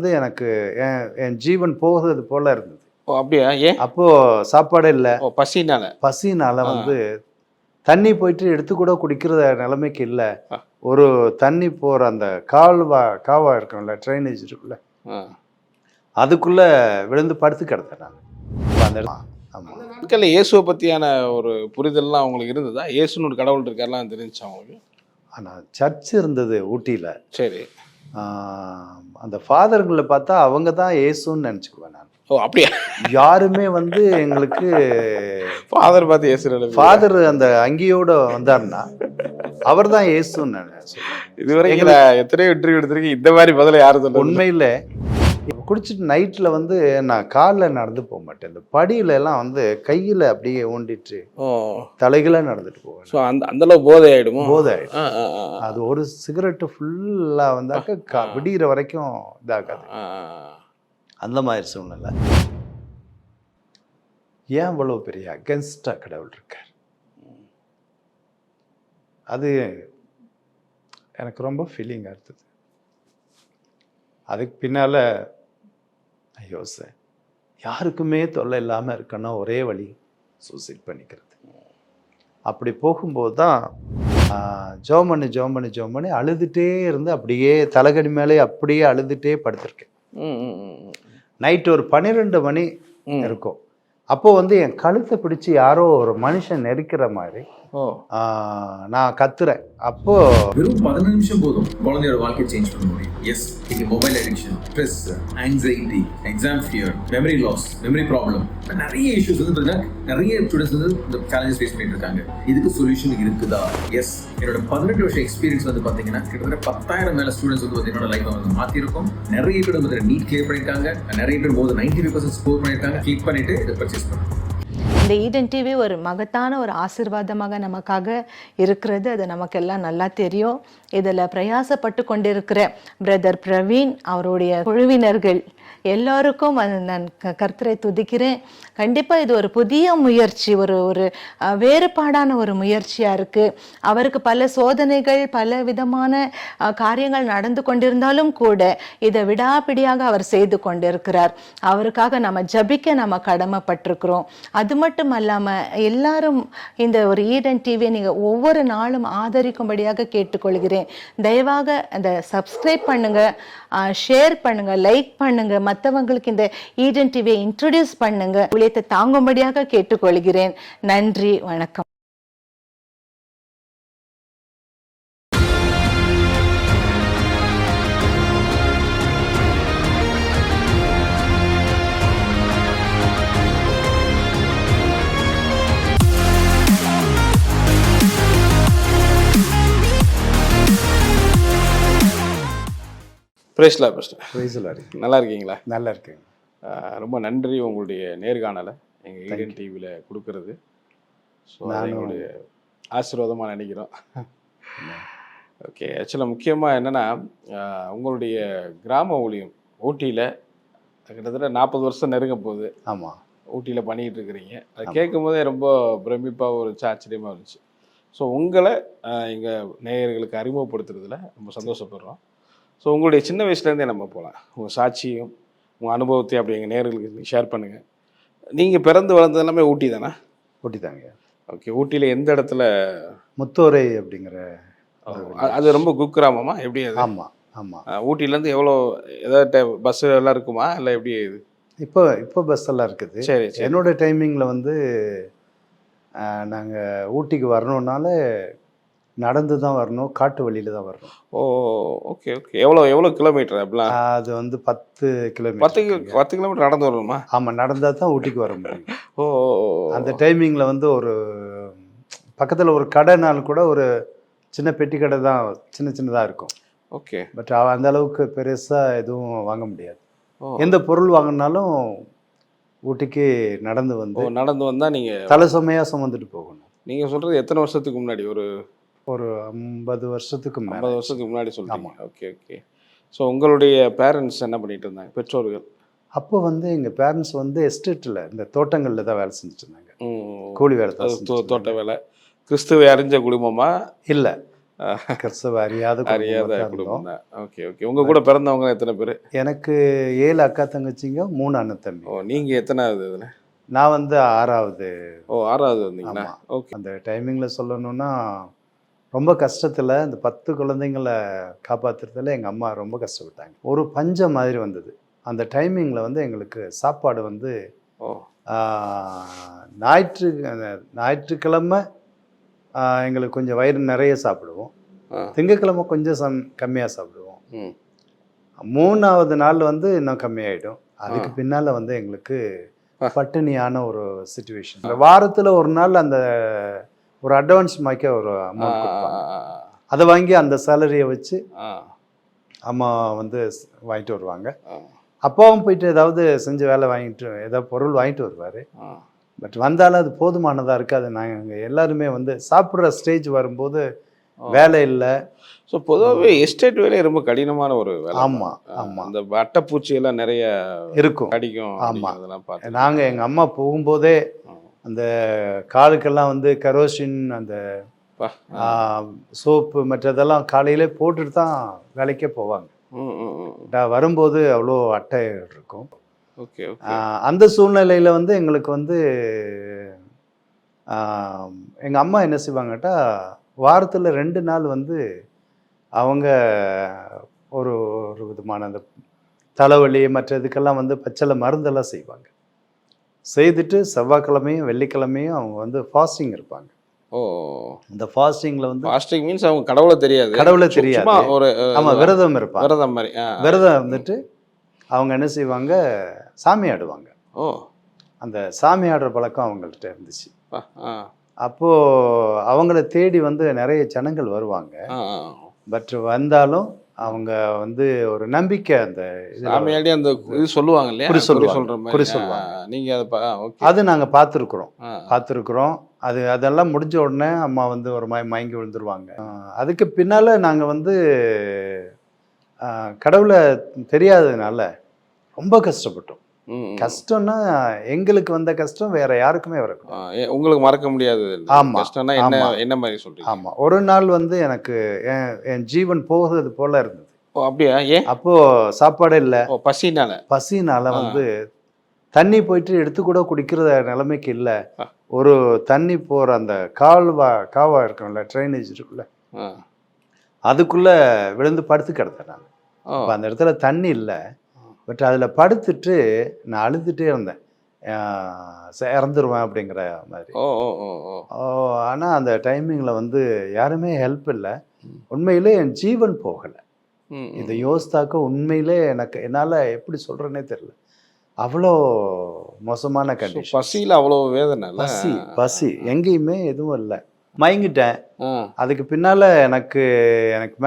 வந்து எனக்கு என் ஜீவன் போகிறது போல இருந்தது. ஓ அப்படியா? ஏன்? அப்போ சாப்பாடு இல்லை, ஓ பசினால வந்து தண்ணி போயிட்டு எடுத்து கூட குடிக்கிற நிலைமைக்கு இல்லை. ஒரு தண்ணி போகிற அந்த காவா இருக்கும்ல, ட்ரைனேஜ் இருக்குல்ல, அதுக்குள்ள விழுந்து படுத்து கிடந்தேன் நான் அந்த. ஆமாம், நாட்களில் இயேசுவை பற்றியான ஒரு புரிதல்லாம் அவங்களுக்கு இருந்ததா? இயேசுன்னு ஒரு கடவுள் இருக்காருலாம் தெரிஞ்சுச்சு அவங்களுக்கு? ஆனால் சர்ச் இருந்தது ஊட்டியில். சரி. அந்த ஃபாதர்களை பார்த்தா அவங்க தான் இயேசுன்னு நினச்சிக்குவேன் நான். ஓ அப்படியா? யாருமே வந்து எங்களுக்கு ஃபாதர் பார்த்து இயேசு, ஃபாதர் அந்த அங்கியோட வந்தாருன்னா அவர் தான் இயேசுன்னு நினைச்சேன். இதுவரைக்கும் எத்தனையோ இன்டர்வியூ எடுத்திருக்கீங்க, இந்த மாதிரி பதில யாரும் சொல்ல. உண்மையில் குடிச்சிட்டு நைட்டில் வந்து நான் காலில் நடந்து போக மாட்டேன். இந்த படியில எல்லாம் வந்து கையில் அப்படியே ஊண்டிட்டு தலைகளாக நடந்துட்டு போவேன். ஸோ அந்த அளவு போதை ஆகிடுமோ? போதை ஆகிடும். அது ஒரு சிகரெட்டு ஃபுல்லாக வந்தாக்க விடிகிற வரைக்கும் இதாகாது. அந்த மாதிரி சூழ்நிலை. ஏன் இவ்வளோ பெரிய அகென்ஸ்டாக கடவுள் இருக்கார்? அது எனக்கு ரொம்ப ஃபீலிங்காக இருந்தது. அதுக்கு பின்னால் யோசித்தேன், யாருக்குமே தொல்லை இல்லாமல் இருக்கணும், ஒரே வழி சூசைட் பண்ணிக்கிறது. அப்படி போகும்போது தான் ஜோம் பண்ணி அழுதுகிட்டே இருந்து அப்படியே தலைகடி மேலே அப்படியே அழுதுகிட்டே படுத்திருக்கேன். நைட்டு ஒரு 12 மணி இருக்கும். அப்போ வந்து என் கழுத்தை பிடிச்சி யாரோ ஒரு மனுஷன் நெருக்கிற மாதிரி நான் கத்துறேன். அப்போ வெறும் 15 நிமிஷம் போதும் குழந்தையோட வாழ்க்கையை சேஞ்ச் பண்ண முடியும். எஸ், இது mobile addiction, stress, anxiety, exam fear, memory loss, memory problem, நிறைய இஷ்யூஸ் வந்து நிறைய ஸ்டூடெண்ட்ஸ் வந்து இந்த சேலஞ்சஸ் ஃபேஸ் பண்ணிட்டு இருக்காங்க. இதுக்கு சொல்யூஷன் இருக்குதா? எஸ், என்னோட 18 வருஷம் எக்ஸ்பீரியன்ஸ் வந்து பார்த்தீங்கன்னா கிட்டத்தட்ட 10,000 மேல ஸ்டூடெண்ட்ஸ் வந்து என்னோட லைஃப்பை வந்து மாற்றிருக்கும். நிறைய பேர் வந்து நீட் கிளியர் பண்ணியிருக்காங்க, நிறைய பேர் போது 95% ஸ்கோர் பண்ணியிருக்காங்க. கிளிக் பண்ணிட்டு இதை பர்ச்சேஸ் பண்ணுங்க. இந்த ஈடன் டிவி ஒரு மகத்தான ஒரு ஆசீர்வாதமாக நமக்காக இருக்கிறது, அது நமக்கெல்லாம் நல்லா தெரியும். இதில் பிரயாசப்பட்டு கொண்டிருக்கிற பிரதர் பிரவீன், அவருடைய குழுவினர்கள் எல்லோருக்கும் நான் கர்த்தரை துதிக்கிறேன். கண்டிப்பாக இது ஒரு புதிய முயற்சி, ஒரு வேறுபாடான ஒரு முயற்சியாக இருக்குது. அவருக்கு பல சோதனைகள், பல விதமான காரியங்கள் நடந்து கொண்டிருந்தாலும் கூட இதை விடாப்பிடியாக அவர் செய்து கொண்டிருக்கிறார். அவருக்காக நம்ம ஜபிக்க நம்ம கடமைப்பட்டிருக்கிறோம். அது மட்டும் அல்லாமல் எல்லாரும் இந்த ஒரு ஈடன் டிவியை நீங்கள் ஒவ்வொரு நாளும் ஆதரிக்கும்படியாக கேட்டுக்கொள்கிறேன். தயவாக அந்த சப்ஸ்கிரைப் பண்ணுங்கள், ஷேர் பண்ணுங்கள், லைக் பண்ணுங்கள், மற்றவங்களுக்கு இந்த ஈடன் டிவியை இன்ட்ரடியூஸ் பண்ணுங்க, ஊழியத்தை தாங்கும்படியாக கேட்டுக்கொள்கிறேன். நன்றி, வணக்கம். நல்லா இருக்கீங்களா? நல்லா இருக்கேங்க. ரொம்ப நன்றி உங்களுடைய நேர்காணலை எங்கள் ஈடன் டிவியில் கொடுக்கறது. ஸோ எங்களுடைய ஆசீர்வாதமாக நினைக்கிறோம். ஓகே, ஆக்சுவலாக முக்கியமாக என்னென்னா உங்களுடைய கிராம ஊழியம் ஊட்டியில் கிட்டத்தட்ட 40 வருஷம் நெருங்க போகுது. ஆமாம், ஊட்டியில் பண்ணிக்கிட்டு இருக்கிறீங்க. அது கேட்கும் போதே ரொம்ப பிரமிப்பாக இருந்துச்சு, ஆச்சரியமாக இருந்துச்சு. ஸோ உங்களை எங்கள் நேயர்களுக்கு அறிமுகப்படுத்துறதுல ரொம்ப சந்தோஷப்படுறோம். ஸோ உங்களுடைய சின்ன வயசுலேருந்தே நம்ம போகலாம், உங்கள் சாட்சியும் உங்கள் அனுபவத்தையும் அப்படி எங்கள் நேயர்களுக்கு ஷேர் பண்ணுங்கள். நீங்கள் பிறந்து வளர்ந்தது எல்லாமே ஊட்டி தானே? ஊட்டி தாங்க. ஓகே, ஊட்டியில் எந்த இடத்துல? முத்தோரை அப்படிங்கிற. அது ரொம்ப குக்கிராமமா எப்படி அது? ஆமாம் ஆமாம். ஊட்டிலேருந்து எவ்வளோ ஏதாவது பஸ்ஸு எல்லாம் இருக்குமா இல்லை எப்படி இது? இப்போ பஸ் எல்லாம் இருக்குது. சரி, என்னோட டைமிங்கில் வந்து நாங்கள் ஊட்டிக்கு வரணுன்னால நடந்து தான் வரணும், காட்டு வழியில் தான் வரணும். ஓ ஓகே ஓகே. எவ்வளோ கிலோமீட்டர் அப்படிலாம்? அது வந்து 10 கிலோமீட்டர். 10 கிலோமீட்டர் நடந்து வரணுமா? ஆமாம், நடந்தால் தான் ஊட்டிக்கு வர முடியும். ஓ, அந்த டைமிங்கில் வந்து ஒரு பக்கத்தில் ஒரு கடைனாலும் கூட ஒரு சின்ன பெட்டி கடை தான், சின்னதாக இருக்கும். ஓகே. பட் அந்த அளவுக்கு பெருசாக எதுவும் வாங்க முடியாது. எந்த பொருள் வாங்கினாலும் ஊட்டிக்கு நடந்து வந்தால் நீங்கள் தலை சுமையாக சுமந்துட்டு போகணும். நீங்கள் சொல்கிறது எத்தனை வருஷத்துக்கு முன்னாடி? ஒரு 50 வருஷத்துக்கு 50 வருஷத்துக்கு முன்னாடி சொல்லுவாங்க. Okay okay. ஸோ உங்களுடைய பேரண்ட்ஸ் என்ன பண்ணிட்டு இருந்தாங்க, பெற்றோர்கள்? அப்போ வந்து எங்கள் பேரண்ட்ஸ் வந்து எஸ்டேட்டில் இந்த தோட்டங்களில் தான் வேலை செஞ்சுட்டு இருந்தாங்க. கூலி வேலை தான். தோட்ட வேலை. கிறிஸ்துவை அறிஞ்ச குடும்பமா? இல்லை, கிறிஸ்தவ அறியாத அறியாத குடும்பமா தான் குடும்பம் இருந்தோம். தான். Okay okay. உங்க கூட பிறந்தவங்க எத்தனை பேர்? எனக்கு 7 அக்கா தங்கச்சிங்க, 3 அண்ணன் தம்பி. ஓ, நீங்க எத்தனாவது இதுல? நான் வந்து 6வது. ஓ, 6வது வந்தீங்களா? ஆமா. ஓகே. அந்த டைமிங்ல சொல்லணும்னா ரொம்ப கஷ்டத்துல இந்த 10 குழந்தைங்களை காப்பாத்துறதுல எங்க அம்மா ரொம்ப கஷ்டப்பட்டாங்க. ஒரு பஞ்சம் மாதிரி வந்தது. அந்த டைமிங்ல வந்து எங்களுக்கு சாப்பாடு வந்து ஓ, ஞாயிற்றுக்கிழமை எங்களுக்கு கொஞ்சம் வயிறு நிறைய சாப்பிடுவோம். ஆ. திங்கக்கிழமை கொஞ்சம் கம்மியாக சாப்பிடுவோம். ம். 3வது நாள் வந்து இன்னும் கம்மியாயிடும். அதுக்கு பின்னால வந்து எங்களுக்கு பட்டினியான ஒரு சுச்சுவேஷன். வாரத்தில் ஒரு நாள் அந்த ஒரு அட்வான்ஸ் மாய்க்க ஒரு அமௌண்ட் கொடுப்பாங்க. அதை வாங்கி அந்த சேலரியை வச்சு அம்மா வந்து வாங்கிட்டு வருவாங்க. அப்பாவும் போயிட்டு ஏதாவது செஞ்ச வேலை வாங்கிட்டு ஏதாவது பொருள் வாங்கிட்டு வருவார். பட் வந்தாலும் அது போதுமானதாக இருக்காது. நாங்கள் எல்லாருமே வந்து சாப்பிட்ற ஸ்டேஜ் வரும்போது வேலை இல்லை. ஸோ பொதுவாகவே எஸ்டேட் வேலையே ரொம்ப கடினமான ஒரு வேலை. ஆமாம் ஆமாம். அந்த அட்டைப்பூச்சி எல்லாம் நிறைய இருக்கும். கடிக்கும். ஆமாம். அதெல்லாம் பார்த்து நாங்கள் எங்கள் அம்மா போகும்போதே அந்த காலுக்கெல்லாம் வந்து கரோசின் அந்த சோப்பு மற்றதெல்லாம் காலையிலே போட்டுட்டு தான் வேலைக்கே போவாங்க. வரும்போது அவ்வளோ அட்டை இருக்கும். ஓகே. அந்த சூழ்நிலையில் வந்து எங்களுக்கு வந்து எங்கள் அம்மா என்ன செய்வாங்கட்டா, வாரத்தில் 2 நாள் வந்து அவங்க ஒரு ஒரு விதமான அந்த தலைவலி மற்ற இதுக்கெல்லாம் வந்து பச்சளை மருந்தெல்லாம் செய்வாங்க. செய்துட்டு செவ்வாய்க்கிழமையும் வெள்ளிக்கிழமையும் அவங்க வந்து ஃபாஸ்டிங் இருப்பாங்க. ஓ, இந்த ஃபாஸ்டிங்கில் வந்து ஃபாஸ்டிங் மீன்ஸ் அவங்க கடவுளை தெரியாது. கடவுளை தெரியாது. ஒரு ஆமாம், விரதம் இருப்பாங்க. விரதம் மாதிரி. விரதம் இருந்துட்டு அவங்க என்ன செய்வாங்க, சாமி ஆடுவாங்க. ஓ, அந்த சாமி ஆடுற பழக்கம் அவங்கள்ட்ட இருந்துச்சு. அப்போது அவங்கள தேடி வந்து நிறைய ஜனங்கள் வருவாங்க. பட் வந்தாலும் அவங்க வந்து ஒரு நம்பிக்கை அந்த சாமியாடி அந்த இது சொல்லுவாங்க இல்லையா, குறி சொல்லுவாங்க. சொல்ற மாதிரி. குறி சொல்லுவாங்க. நீங்கள் அதை அது நாங்கள் பார்த்துருக்குறோம். அதெல்லாம் முடிஞ்ச உடனே அம்மா வந்து ஒரு மயங்கி விழுந்துருவாங்க. அதுக்கு பின்னால் நாங்கள் வந்து கடவுளை தெரியாததுனால ரொம்ப கஷ்டப்பட்டோம். கஷ்டம்னா எங்களுக்கு வந்த கஷ்டம் வேற யாருக்குமே வரக்கூடாது. உங்களுக்கு மறக்க முடியாது. ஆமா. கஷ்டம்னா என்ன மாதிரி சொல்றீங்க? ஆமா, ஒரு நாள் வந்து எனக்கு என் ஜீவன் போகிறது போல இருந்தது. ஓ, அப்படியா? ஏன்? அப்போ சாப்பாடு இல்லை. பசினால வந்து தண்ணி போயிட்டு எடுத்து கூட குடிக்கிற நிலைமைக்கு இல்லை. ஒரு தண்ணி போற அந்த காவா இருக்கும்ல, ட்ரைனேஜ் இருக்குல்ல, அதுக்குள்ள விழுந்து படுத்து கிடந்தேன் நான். அப்போ அந்த இடத்துல தண்ணி இல்லை. பட் அதில் படுத்துட்டு நான் அழுதுகிட்டே இருந்தேன், இறந்துருவேன் அப்படிங்கிற மாதிரி. ஆனால் அந்த டைமிங்கில் வந்து யாருமே ஹெல்ப் இல்லை. உண்மையிலே என் ஜீவன் போகலை. இதை யோசித்தாக்க உண்மையிலே என்னால் எப்படி சொல்கிறேன்னே தெரியல. அவ்வளோ மோசமான கண்டிஷன். பசியில் அவ்வளோ வேதனை. பசி எங்கேயுமே எதுவும் இல்லை. மயங்கிட்டேன். அதுக்கு பின்னால் எனக்கு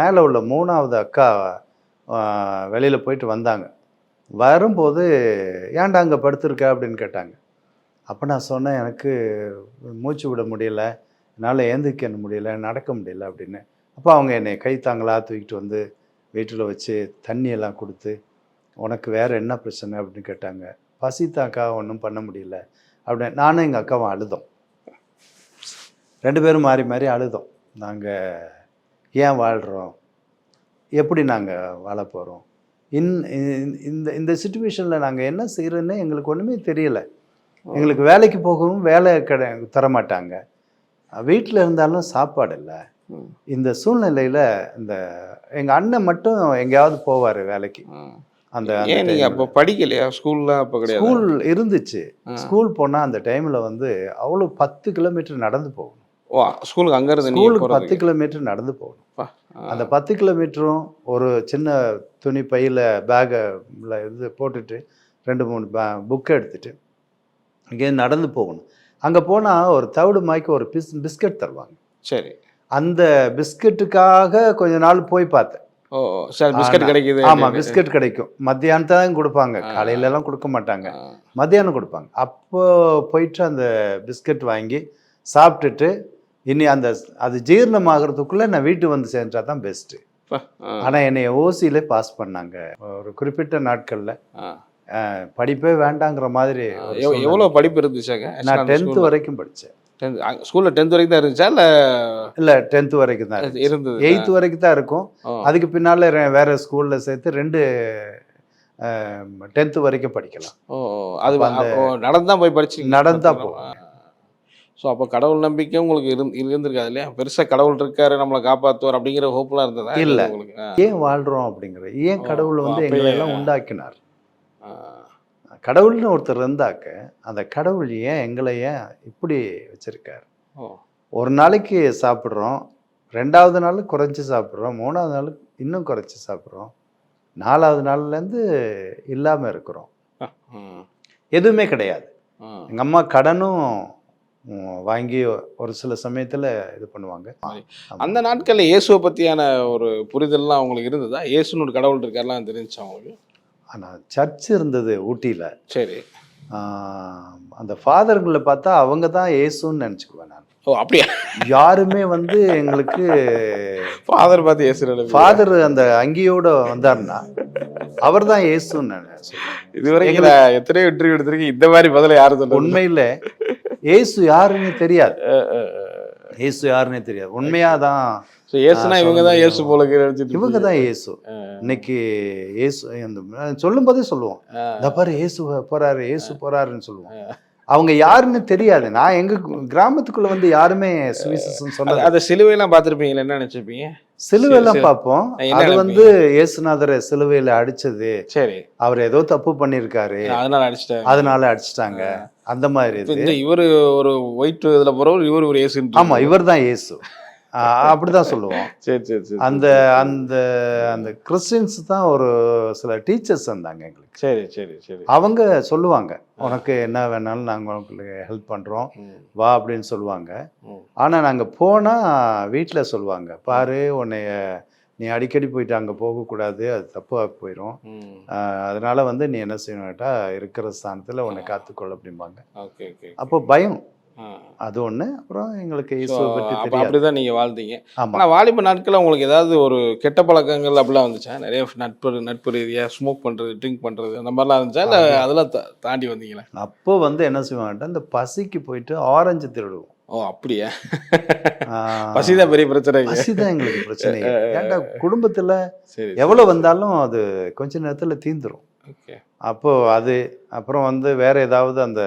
மேலே உள்ள 3வது அக்கா வெளியில் போயிட்டு வந்தாங்க. வரும்போது ஏன்டா அங்கே படுத்துருக்க அப்படின்னு கேட்டாங்க. அப்போ நான் சொன்னேன், எனக்கு மூச்சு விட முடியல, என்னால் ஏந்திக்க முடியல, நடக்க முடியல அப்படின்னு. அப்போ அவங்க என்னை கைத்தாங்களா தூக்கிட்டு வந்து வீட்டில் வச்சு தண்ணியெல்லாம் கொடுத்து, உனக்கு வேறு என்ன பிரச்சனை அப்படின்னு கேட்டாங்க. பசித்தாக்கா, ஒன்றும் பண்ண முடியல அப்படின்னு. நானும் எங்கள் அக்காவும் அழுதோம். 2 பேரும் மாறி மாறி அழுதோம். நாங்கள் ஏன் வாழ்கிறோம், எப்படி நாங்கள் வாழ போகிறோம், இந்த சுச்சுவேஷனில் நாங்கள் என்ன செய்கிறோன்னு எங்களுக்கு ஒன்றுமே தெரியல. எங்களுக்கு வேலைக்கு போகவும் வேலை தரமாட்டாங்க, வீட்டில் இருந்தாலும் சாப்பாடு இல்லை. இந்த சூழ்நிலையில் இந்த எங்கள் அண்ணன் மட்டும் எங்கேயாவது போவார் வேலைக்கு. அந்த அப்போ படிக்கலையா? ஸ்கூல்லாம் அப்போ கிடையாது? ஸ்கூல் இருந்துச்சு. ஸ்கூல் போனால் அந்த டைமில் வந்து அவ்வளோ 10 கிலோமீட்டர் நடந்து போகணும். ஸ்கூலுக்கு அங்கேருந்து ஸ்கூலுக்கு 10 கிலோமீட்டர் நடந்து போகணும். அந்த 10 கிலோமீட்டரும் ஒரு சின்ன துணி பையில் பேக்கில் இது போட்டுட்டு 2-3 புக்கை எடுத்துட்டு இங்கே நடந்து போகணும். அங்கே போனால் ஒரு தவிடு மாய்க்கு ஒரு பிஸ்கட் தருவாங்க. சரி. அந்த பிஸ்கட்டுக்காக கொஞ்ச நாள் போய் பார்த்தேன். பிஸ்கட் கிடைக்குது. ஆமாம், பிஸ்கட் கிடைக்கும். மத்தியானத்தான் கொடுப்பாங்க, காலையிலலாம் கொடுக்க மாட்டாங்க, மத்தியானம் கொடுப்பாங்க. அப்போ போயிட்டு அந்த பிஸ்கட் வாங்கி சாப்பிட்டுட்டு இனி அது ஜீரணமாகறதுக்குள்ளே நான் வீட்டு வந்து சேர்ந்தா தான் பெஸ்ட்டு. ஆனால் என்னை ஓசியிலே பாஸ் பண்ணாங்க ஒரு குறிப்பிட்ட நாட்களில். படிப்பே வேண்டாங்கிற மாதிரி. எவ்வளோ படிப்பு இருந்துச்சாங்க? நான் 10th வரைக்கும் படித்தேன். ஸ்கூல்ல 10th வரைக்கும் தான் இருந்துச்சா இல்ல இல்லை 10th வரைக்கும் தான் இருந்தது? 8th வரைக்கும் தான் இருக்கும். ஓ. அதுக்கு பின்னால் வேற ஸ்கூலில் சேர்த்து 2 10th வரைக்கும் படிக்கலாம். ஓ அது நடந்தான் போய் படிச்சு நடந்தா போகும். ஸோ அப்போ கடவுள் நம்பிக்கை உங்களுக்கு இருந்திருக்காது இல்லையா? பெருசாக கடவுள் இருக்காரு நம்மளை காப்பாற்றுவார் அப்படிங்கிற ஹோப்லாம் இருந்ததா? இல்லை, உங்களுக்கு ஏன் வாழ்கிறோம் அப்படிங்கிற, ஏன் கடவுள் வந்து அப்பயே எங்களை எல்லாம் உண்டாக்கினார். கடவுள்னு ஒருத்தர் இருந்தாக்க அந்த கடவுள் ஏன் எங்களை ஏன் இப்படி வச்சிருக்கார். ஓ ஒரு நாளைக்கு சாப்பிட்றோம், 2வது நாள் குறைச்சி சாப்பிட்றோம், 3வது நாள் இன்னும் குறைச்சி சாப்பிட்றோம், 4வது நாள்லேருந்து இல்லாமல் இருக்கிறோம். எதுவுமே கிடையாது. எங்கள் அம்மா கடனும் வாங்கி ஒரு சில சமயத்தில் இது பண்ணுவாங்க. அந்த நாட்களில் இயேசுவை பற்றியான ஒரு புரிதல்லாம் அவங்களுக்கு இருந்ததா? இயேசுன்னு ஒரு கடவுள் இருக்காருலாம் தெரிஞ்சுச்சு அவங்களுக்கு? ஆனால் சர்ச் இருந்தது ஊட்டியில். சரி. அந்த ஃபாதர்களை பார்த்தா அவங்க தான் இயேசுன்னு நினச்சிக்குவேன் நான். ஓ அப்படியா? யாருமே வந்து எங்களுக்கு ஃபாதர் பார்த்து இயேசு, ஃபாதர் அந்த அங்கியோட வந்தாருன்னா அவர் தான் இயேசுன்னு நான் இதுவரைக்கும் எத்தனையோ இன்டர்வியூ எடுத்திருக்கேன், இந்த மாதிரி பதில யாரும் சொல்ல. உண்மையில் இயேசு யாருன்னு தெரியாது. இயேசு யாருன்னே தெரியாது. உண்மையாதான் இயேசுனா இவங்க தான் இயேசு போல, இவங்க தான் இயேசு. இன்னைக்கு இயேசு சொல்லும் போதே சொல்லுவோம், இந்த பாரு இயேசு போறாரு, இயேசு போறாருன்னு சொல்லுவோம். அவங்க யாருன்னு தெரியாது. நான் எங்க கிராமத்துக்குள்ள வந்து யாருமே சுவிசேஷம் சொன்னது. அந்த சிலுவையெல்லாம் பார்த்துருப்பீங்களா? என்ன நினைச்சிருப்பீங்க? சிலுவையெல்லாம் பார்ப்போம். அது வந்து இயேசுநாதரை சிலுவையில அடிச்சது, சரி, அவர் ஏதோ தப்பு பண்ணிருக்காரு அதனால அடிச்சிட்டாங்க, அந்த மாதிரி. இவரு ஒரு ஒயிட் இதுல போறவர், இவர் ஒரு இயேசு. ஆமா, இவர் தான் இயேசு, அப்படிதான் சொல்லுவோம். சரி சரி சரி. அந்த அந்த அந்த கிறிஸ்டியன்ஸ் தான் ஒரு சில டீச்சர்ஸ் இருந்தாங்க எங்களுக்கு. சரி சரி சரி. அவங்க சொல்லுவாங்க, உனக்கு என்ன வேணாலும் நாங்கள் உங்களுக்கு ஹெல்ப் பண்ணுறோம் வா அப்படின்னு சொல்லுவாங்க. ஆனால் நாங்கள் போனால் வீட்டில் சொல்லுவாங்க, பாரு உன்னைய நீ அடிக்கடி போயிட்டு அங்கே போகக்கூடாது, அது தப்பாக போயிடும், அதனால வந்து நீ என்ன செய்யணும்ட்டா இருக்கிற ஸ்தானத்தில் உன்னை காத்துக்கொள்ள அப்படிம்பாங்க. அப்போ பயம் அது ஒண்ணு. அப்புறம் எங்களுக்கு இயேசுவை பற்றி தெரியும். அப்படிதான் நீங்க வாழ்ந்தீங்க. ஆனா வாலிப நாட்கள்ல உங்களுக்கு ஏதாவது ஒரு கெட்ட பழக்கங்கள் அப்படிலாம் வந்துச்சா? நிறைய நட்பு ரீதியா ஸ்மோக் பண்றது, ட்ரிங்க் பண்றது, அந்த மாதிரிலாம் இருந்துச்சா? இல்ல அதெல்லாம் தாண்டி வந்தீங்களா? அப்போ வந்து என்ன செய்வாங்கட்டா, இந்த பசிக்கு போயிட்டு ஆரஞ்சு திருடுவோம். ஓ அப்படியா? பசிதான் பெரிய பிரச்சனை. பசிதான் எங்களுக்கு பிரச்சனை. ஏன்டா குடும்பத்துல எவ்வளவு வந்தாலும் அது கொஞ்ச நேரத்துல தீந்துரும். அப்போ அது அப்புறம் வந்து வேற ஏதாவது அந்த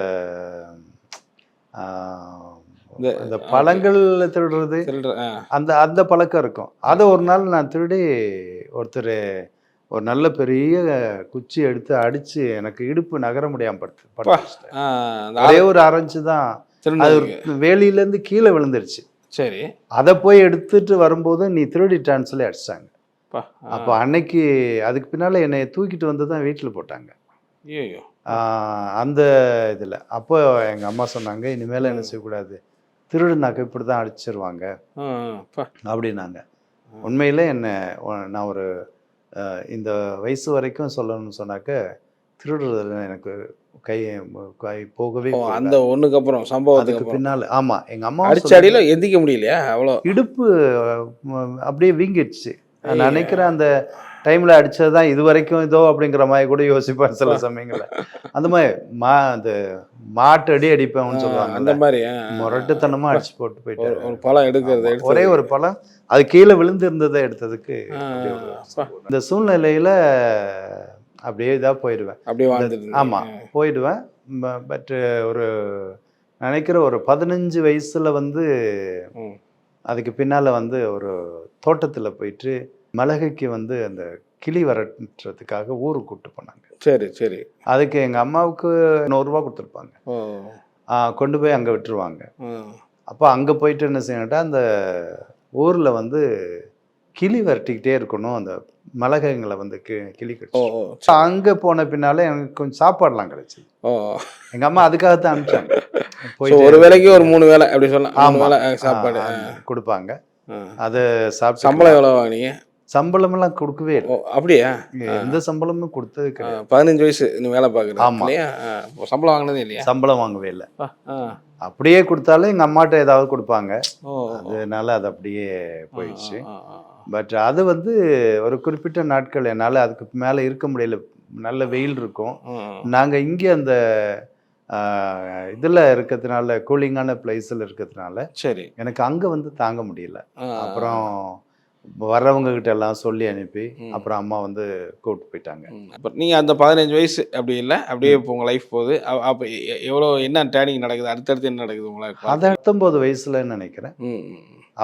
இந்த பழங்கள் திருடுறது, அந்த அந்த பழக்கம் இருக்கும். அதை ஒரு நாள் நான் திருடி ஒருத்தர் ஒரு நல்ல பெரிய குச்சி எடுத்து அடிச்சு எனக்கு இடுப்பு நகர முடியாம படுத்து. ஒரே ஒரு ஆரஞ்சு தான், அது வேலியில இருந்து கீழே விழுந்துருச்சு. சரி. அதை போய் எடுத்துட்டு வரும்போது நீ திருடிட்டான்னு சொல்லி அடிச்சாங்க. அப்போ அன்னைக்கு அதுக்கு பின்னால என்னை தூக்கிட்டு வந்து தான் வீட்டில் போட்டாங்க. அந்த இதில் அப்போ எங்கள் அம்மா சொன்னாங்க, இனிமேல் என்ன செய்யக்கூடாது, திருடுனாக்க இப்படி தான் அடிச்சிருவாங்க அப்படின்னாங்க. உண்மையில் என்ன நான் ஒரு இந்த வயசு வரைக்கும் சொல்லணும்னு சொன்னாக்க திருடுறதுல எனக்கு கை போகவே. அந்த ஒன்றுக்கு அப்புறம் சம்பவத்துக்கு பின்னால் ஆமாம், எங்கள் அம்மா அடிச்சடியில் எந்திக்க முடியலையா? அவ்வளோ இடுப்பு அப்படியே வீங்கிடுச்சு. நான் நினைக்கிறேன் அந்த டைமில் அடித்தது தான் இது வரைக்கும் இதோ அப்படிங்கிற மாதிரி கூட யோசிப்பேன் சில சமயங்களில். அந்த மாதிரி அந்த மாட்டு அடிப்பேன்னு சொல்லுவாங்க, அந்த மாதிரி முரட்டுத்தனமாக அடிச்சு போட்டு போயிட்டு ஒரு பழம் எடுக்கிறது, ஒரே ஒரு பழம் அது கீழே விழுந்து இருந்ததை எடுத்ததுக்கு. இந்த சூழ்நிலையில் அப்படியே இதாக போயிடுவேன். ஆமாம், போயிடுவேன். பட் ஒரு நினைக்கிற ஒரு 15 வயசுல வந்து அதுக்கு பின்னால் வந்து ஒரு தோட்டத்தில் போயிட்டு மிளகுக்கு வந்து அந்த கிளி வரட்டுறதுக்காக ஊருக்கு கூப்பிட்டு போனாங்க. சரி சரி. அதுக்கு எங்கள் அம்மாவுக்கு 100 ரூபா கொடுத்துருப்பாங்க. கொண்டு போய் அங்கே விட்டுருவாங்க. அப்போ அங்கே போயிட்டு என்ன செய்யணும்ட்டா, அந்த ஊரில் வந்து கிளி வரட்டிக்கிட்டே இருக்கணும், அந்த மிளகுங்களை வந்து கிளி கட்டி. அங்கே போன பின்னால எனக்கு கொஞ்சம் சாப்பாடுலாம் கிடைச்சி. எங்கள் அம்மா அதுக்காகத்தான் அனுப்பிச்சாங்க. போய் ஒரு வேளைக்கு ஒரு 3 வேளை அப்படி சொல்லலாம் சாப்பாடு கொடுப்பாங்க. அதை சாப்பிட்டு. சம்பளம் எவ்வளோ வாங்கினீங்க? சம்பளமெல்லாம் கொடுக்கவே இல்லை. அப்படியா? எந்த சம்பளமும் கொடுத்தது கிடையாது. 15 வயசு நீ வேலை பார்க்குறேன். ஆமாம். சம்பளம் வாங்கினதே இல்லையா? சம்பளம் வாங்கவே இல்லை. அப்படியே கொடுத்தாலும் எங்கள் அம்மாட்ட ஏதாவது கொடுப்பாங்க, அதனால அது அப்படியே போயிடுச்சு. பட் அது வந்து ஒரு குறிப்பிட்ட நாட்கள் என்னால் அதுக்கு மேலே இருக்க முடியல. நல்ல வெயில் இருக்கும். நாங்கள் இங்கே அந்த இதில் இருக்கிறதுனால கூலிங்கான பிளேஸில் இருக்கிறதுனால சரி. எனக்கு அங்கே வந்து தாங்க முடியல. ஆ, அப்புறம் வர்றவங்க கிட்ட எல்லாம் சொல்லி அனுப்பி அப்புறம் அம்மா வந்து கூப்பிட்டு போயிட்டாங்க. அப்போ நீங்கள் அந்த 15 வயசு அப்படி இல்லை, அப்படியே இப்போ உங்கள் லைஃப் போகுது. அப்போ எவ்வளோ என்ன டேர்னிங் நடக்குது, அடுத்தடுத்து என்ன நடக்குது உங்களுக்கு? அது 19 வயசுலன்னு நினைக்கிறேன்.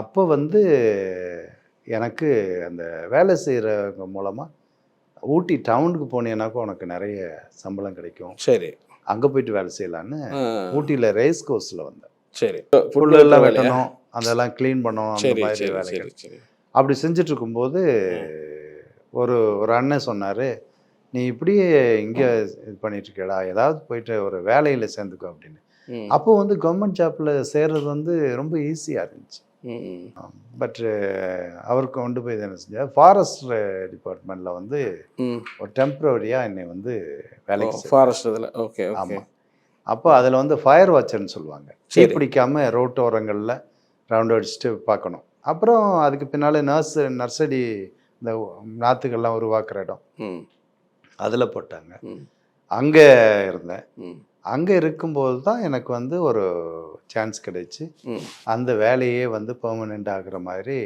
அப்போ வந்து எனக்கு அந்த வேலை செய்கிறவங்க மூலமாக ஊட்டி டவுனுக்கு போனீங்கன்னாக்கா உனக்கு நிறைய சம்பளம் கிடைக்கும், சரி, அங்கே போயிட்டு வேலை செய்யலான்னு ஊட்டியில் ரேஸ் கோர்ஸில் வந்தேன். சரி. புல்லெல்லாம் வெட்டணும், அதெல்லாம் க்ளீன் பண்ணணும், அந்த சரி மாதிரி சரி வேலைகள். சரி சரி. அப்படி செஞ்சுட்டு இருக்கும்போது ஒரு அண்ணன் சொன்னார், நீ இப்படியே இங்கே இது பண்ணிட்டு இருக்கேடா, ஏதாவது போயிட்டு ஒரு வேலையில் சேர்ந்துக்கோ அப்படின்னு. அப்போ வந்து கவர்மெண்ட் ஜாப்பில் சேர்றது வந்து ரொம்ப ஈஸியாக இருந்துச்சு. பட் அவருக்கு கொண்டு போய் என்ன செஞ்சார், ஃபாரஸ்ட் டிபார்ட்மெண்ட்டில் வந்து ஒரு டெம்பரரியாக என்னை வந்து வேலைக்கு ஃபாரஸ்ட் இதில். ஓகே. ஆமாம். அப்போ அதில் வந்து ஃபயர் வாட்சர்னு சொல்லுவாங்க, தீ பிடிக்காமல் ரோட்டோரங்களில் ரவுண்ட் அடிச்சுட்டு பார்க்கணும். அப்புறம் அதுக்கு பின்னால் நர்சரி இந்த நாற்றுகள்லாம் உருவாக்குற இடம் அதில் போட்டாங்க. அங்கே இருந்தேன். அங்கே இருக்கும்போது தான் எனக்கு வந்து ஒரு சான்ஸ் கிடைச்சி அந்த வேலையே வந்து பெர்மனெண்ட் ஆகுற மாதிரி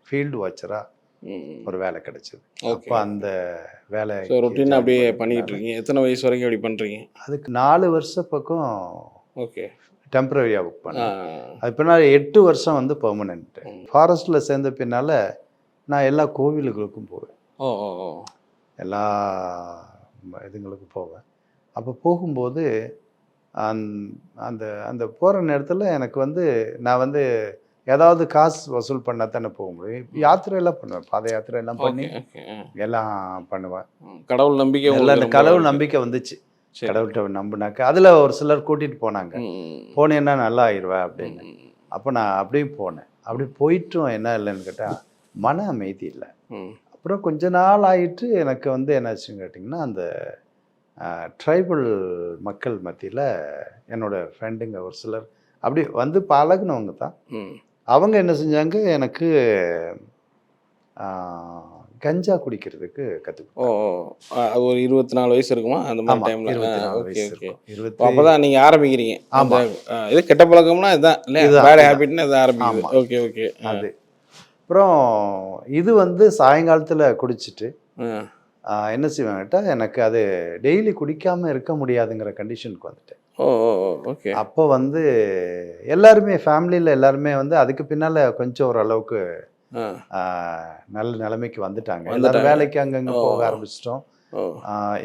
ஃபீல்டு வாட்சராக ஒரு வேலை கிடைச்சிது. அப்போ அந்த வேலை ரொட்டீன் அப்படியே பண்ணிட்டு இருக்கீங்க. எத்தனை வயசு வரைக்கும் அப்படி பண்ணுறீங்க? அதுக்கு 4 வருஷம் பக்கம் ஓகே டெம்பரரியாக புக் பண்ணேன். அது பின்னால் 8 வருஷம் வந்து பெர்மனெண்ட்டு. ஃபாரஸ்ட்டில் சேர்ந்த பின்னால் நான் எல்லா கோவிலுகளுக்கும் போவேன், எல்லா இதுங்களுக்கும் போவேன். அப்போ போகும்போது அந்த அந்த போகிற நேரத்தில் எனக்கு வந்து நான் வந்து ஏதாவது காசு வசூல் பண்ணால் தானே போக முடியும். யாத்திரையெல்லாம் பண்ணுவேன், பாத யாத்திரையெல்லாம் பண்ணி எல்லாம் பண்ணுவேன். கடவுள் நம்பிக்கை எல்லாம் அந்த கடவுள் நம்பிக்கை வந்துச்சு. கடவுள்கிட்ட நம்பினாக்க அதில் ஒரு சிலர் கூட்டிகிட்டு போனாங்க, போனேன்னா நல்லா ஆயிடுவேன் அப்படின்னு. அப்போ நான் அப்படியும் போனேன். அப்படி போயிட்டும் என்ன இல்லைன்னு கேட்டால் மன அமைதி இல்லை. அப்புறம் கொஞ்ச நாள் ஆயிட்டு எனக்கு வந்து என்னாச்சுன்னு கேட்டிங்கன்னா, அந்த ட்ரைபல் மக்கள் மத்தியில் என்னோட ஃப்ரெண்டுங்க ஒரு சிலர் அப்படி வந்து பழகுனவங்க தான். அவங்க என்ன செஞ்சாங்க, எனக்கு கஞ்சா குடிக்கிறதுக்கு கற்றுக்கிட்டோம். அது ஒரு 24 வயசு இருக்குமா அந்த மாதிரி டைமில்? 24 வயசு இருக்கும். அப்போ தான் நீங்கள் ஆரம்பிக்கிறீங்க. ஆமாம், இது கெட்ட பழக்கம்னா இதுதான் இல்லையா, பேட் ஹேபிட்னு இது ஆரம்பிக்குது. Okay okay. அது அப்புறம் இது வந்து சாயங்காலத்தில் குடிச்சிட்டு என்ன செய்வாங்கட்டா, எனக்கு அது டெய்லி குடிக்காமல் இருக்க முடியாதுங்கிற கண்டிஷனுக்கு வந்துட்டேன். ஓகே. அப்போ வந்து எல்லாருமே ஃபேமிலியில் எல்லாருமே வந்து அதுக்கு பின்னால் கொஞ்சம் ஓரளவுக்கு நல்ல நிலைமைக்கு வந்துட்டாங்க. எல்லாரும் வேலைக்கு அங்கங்கே போக ஆரம்பிச்சிட்டோம்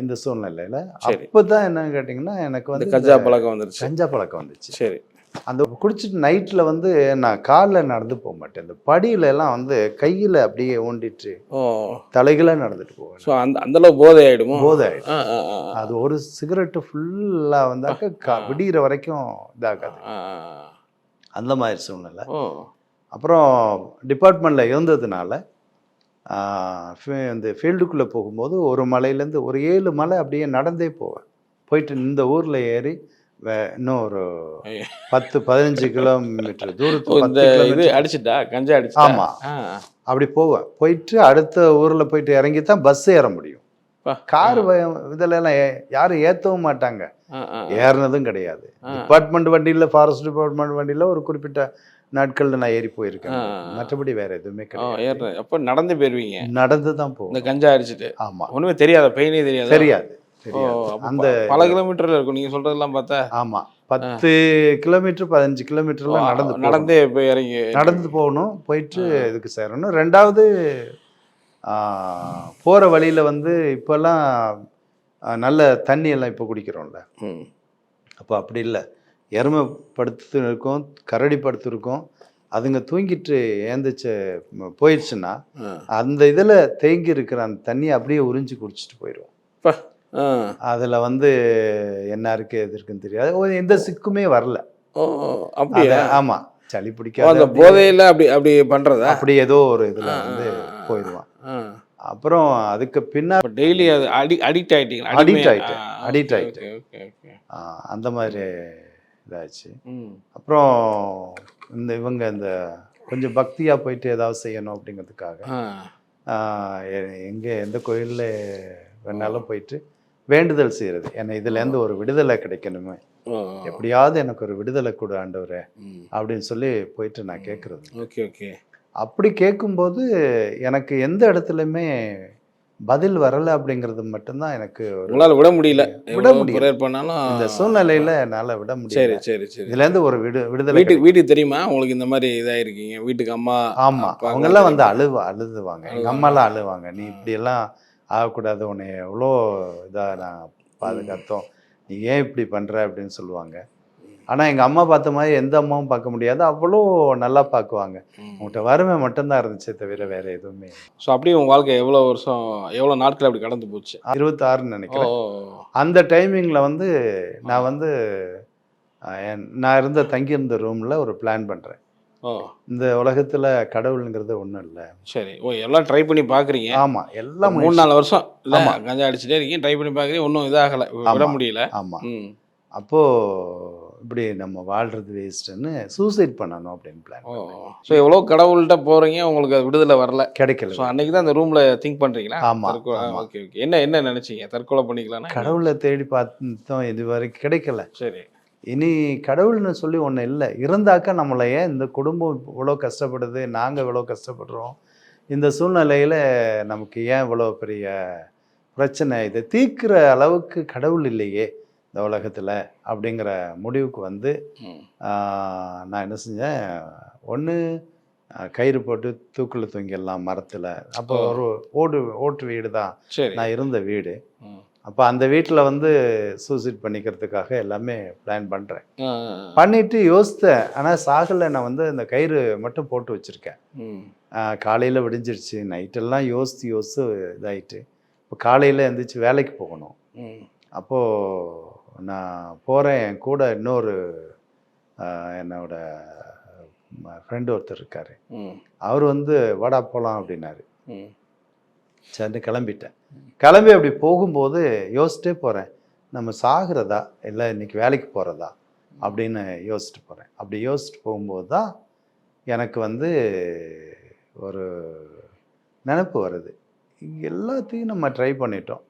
இந்த சூழ்நிலையில். அப்போ தான் என்னன்னு கேட்டிங்கன்னா, எனக்கு வந்து கஞ்சா பழக்கம் வந்துருச்சு. கஞ்சா பழக்கம் வந்துச்சு. சரி. அந்த குடிச்சிட்டு நைட்டில் வந்து நான் காலில் நடந்து போக மாட்டேன், இந்த படியில எல்லாம் வந்து கையில் அப்படியே ஊண்டிட்டு தலைகளாக நடந்துட்டு போவேன். ஸோ அந்தளவு போதை ஆகிடுமோ? போதை ஆகிடும். அது ஒரு சிகரெட்டு ஃபுல்லாக வந்தாக்க விடிகிற வரைக்கும் இதாகாது, அந்த மாதிரி சூழ்நிலை. அப்புறம் டிபார்ட்மெண்ட்டில் இருந்ததுனால இந்த ஃபீல்டுக்குள்ளே போகும்போது ஒரு மலையிலேருந்து ஒரு 7 மலை அப்படியே நடந்தே போவேன். போயிட்டு இந்த ஊரில் ஏறி இன்னும் ஒரு 10-15 கிலோமீட்டர் தூரத்துக்கு அடிச்சுட்டா கஞ்சா அடிச்சு. ஆமாம், அப்படி போவேன். போயிட்டு அடுத்த ஊரில் போயிட்டு இறங்கி தான் பஸ் ஏற முடியும். கார் இதெல்லாம் யாரும் ஏற்றவும் மாட்டாங்க, ஏறினதும் கிடையாது. டிபார்ட்மெண்ட் வண்டியில், ஃபாரஸ்ட் டிபார்ட்மெண்ட் வண்டியில் ஒரு குறிப்பிட்ட நாட்களில் நான் ஏறி போயிருக்கேன், மற்றபடி வேற எதுவுமே கிடையாது. அப்போ நடந்து போயிருவீங்க? நடந்து தான் போவோம். இந்த கஞ்சா அடிச்சுட்டு. ஆமாம், ஒன்றுமே தெரியாது, பெயினே தெரியாது. தெரியாது. அந்த பல கிலோமீட்டர்ல இருக்கும் நீங்க சொல்றதெல்லாம் பார்த்தா. ஆமா, 10 கிலோமீட்டர் 15 கிலோமீட்டர்லாம் நடந்தே போய் இறங்கி நடந்து போகணும், போயிட்டு இதுக்கு சேரணும். ரெண்டாவது போற வழியில வந்து இப்பெல்லாம் நல்ல தண்ணி எல்லாம் இப்போ குடிக்கிறோம்ல, அப்போ அப்படி இல்லை. எருமை படுத்து இருக்கும், கரடி படுத்து இருக்கும், அதுங்க தூங்கிட்டு ஏந்திச்சு போயிடுச்சுன்னா அந்த இதில் தேங்கி இருக்கிற அந்த தண்ணியை அப்படியே உறிஞ்சி குடிச்சிட்டு போயிடுவோம். அதில் வந்து என்ன இருக்கு எது இருக்குன்னு தெரியாது, எந்த சிக்குமே வரல. அப்படியா? ஆமாம், சளி பிடிக்காது. போதையில் அப்படி அப்படி பண்ணுறதா? அப்படி ஏதோ ஒரு இதில் வந்து போயிடுவான். அப்புறம் அதுக்கு பின்னாடி டெய்லி அது அடிக்ட் ஆகிட்டீங்க? அடிக்ட் ஆகிட்டேன். அந்த மாதிரி இதாச்சு. அப்புறம் இவங்க இந்த கொஞ்சம் பக்தியாக போயிட்டு ஏதாவது செய்யணும் அப்படிங்கிறதுக்காக எங்கே எந்த கோயிலில் வேணாலும் போயிட்டு வேண்டுதல் செய்கிறது. என்னை இதுலேருந்து ஒரு விடுதலை கிடைக்கணுமே, எப்படியாவது எனக்கு ஒரு விடுதலை கொடு ஆண்டவரே அப்படின்னு சொல்லி போயிட்டு நான் கேட்குறது. Okay okay. அப்படி கேட்கும்போது எனக்கு எந்த இடத்துலையுமே பதில் வரலை அப்படிங்கிறது மட்டும்தான் எனக்கு உங்களால் விட முடியல. விட முடியல. ப்ரேயர் பண்ணாலும் இந்த சூழ்நிலையில் என்னால் விட முடியல. சரி சரி சரி. இதுலேருந்து ஒரு விடுதலை. வீட்டுக்கு தெரியுமா உங்களுக்கு இந்த மாதிரி இதாயிருக்கீங்க? வீட்டுக்கு அம்மா? ஆமாம், அவங்கெல்லாம் வந்து அழுதுவாங்க. எங்கள் அம்மாலாம் அழுவாங்க. நீ இப்படியெல்லாம் ஆகக்கூடாது, உன்னை எவ்வளோ இதாக நான் பாதுகாத்தோம், நீ ஏன் இப்படி பண்ணுற அப்படின்னு சொல்லுவாங்க. ஆனால் எங்கள் அம்மா பார்த்த மாதிரி எந்த அம்மாவும் பார்க்க முடியாது, அவ்வளோ நல்லா பார்க்குவாங்க. உங்கள்கிட்ட வறுமை மட்டும்தான் இருந்துச்சே தவிர வேற எதுவுமே. ஸோ அப்படியே உங்கள் வாழ்க்கை எவ்வளோ வருஷம், எவ்வளோ நாட்கள் அப்படி கடந்து போச்சு? 26 நினைக்கிறேன். அந்த டைமிங்கில் வந்து நான் வந்து நான் தங்கியிருந்த ரூமில் ஒரு பிளான் பண்ணுறேன். இந்த உலகத்தில் கடவுளுங்கிறது ஒன்றும் இல்லை. சரி. எல்லாம் ட்ரை பண்ணி பார்க்குறீங்க? ஆமாம், எல்லாம் 3-4 வருஷம் இல்லை கஞ்சா அடிச்சுட்டே இருக்கீங்க, ட்ரை பண்ணி பார்க்குறீங்க, ஒன்றும் இதாகலை, விட முடியல. ஆமாம். அப்போது இப்படி நம்ம வாழ்றது வேஸ்ட்டுன்னு சூசைட் பண்ணணும் அப்படின்னு பிளான். ஸோ எவ்வளோ கடவுள்கிட்ட போகிறீங்க, உங்களுக்கு அது விடுதலை வரல, கிடைக்கல. ஸோ அன்றைக்கி தான் அந்த ரூமில் திங்க் பண்ணுறீங்களா? ஆமாம். Okay okay. என்ன நினச்சிங்க? தற்கொலை பண்ணிக்கலாம்? கடவுளை தேடி பார்த்தோம், இது வரைக்கும் கிடைக்கல. சரி. இனி கடவுள்னு சொல்லி ஒன்று இல்லை. இருந்தாக்கா நம்மளை ஏன் இந்த குடும்பம் இவ்வளோ கஷ்டப்படுது, நாங்கள் இவ்வளோ கஷ்டப்படுறோம், இந்த சூழ்நிலையில் நமக்கு ஏன் இவ்வளோ பெரிய பிரச்சனை, இதை தீர்க்கிற அளவுக்கு கடவுள் இல்லையே இந்த உலகத்தில் அப்படிங்கிற முடிவுக்கு வந்து நான் என்ன செஞ்சேன், ஒன்று கயிறு போட்டு தூக்கில் தொங்கிடலாம் மரத்தில். அப்போ ஒரு ஓட்டு வீடு தான் நான் இருந்த வீடு. அப்போ அந்த வீட்டில் வந்து சூசைட் பண்ணிக்கிறதுக்காக எல்லாமே பிளான் பண்ணுறேன். பண்ணிவிட்டு யோசித்தேன், ஆனால் சாகலை. நான் வந்து இந்த கயிறு மட்டும் போட்டு வச்சுருக்கேன். காலையில் விடிஞ்சிருச்சு, நைட்டெல்லாம் யோசித்து இதாகிட்டு இப்போ காலையில் எழுந்திரிச்சு வேலைக்கு போகணும். அப்போது நான் போகிறேன். என் கூட இன்னொரு என்னோட ஃப்ரெண்டு ஒருத்தர் இருக்கார். அவர் வந்து வாடா போகலாம் அப்படின்னாரு. சரின்னு கிளம்பிட்டேன். கிளம்பி அப்படி போகும்போது யோசிச்சிட்டே போகிறேன், நம்ம சாகிறதா இல்லை இன்றைக்கி வேலைக்கு போகிறதா அப்படின்னு யோசிச்சுட்டு போகிறேன். அப்படி யோசிச்சுட்டு போகும்போது தான் எனக்கு வந்து ஒரு நினப்பு வருது, எல்லாத்தையும் நம்ம ட்ரை பண்ணிட்டோம்,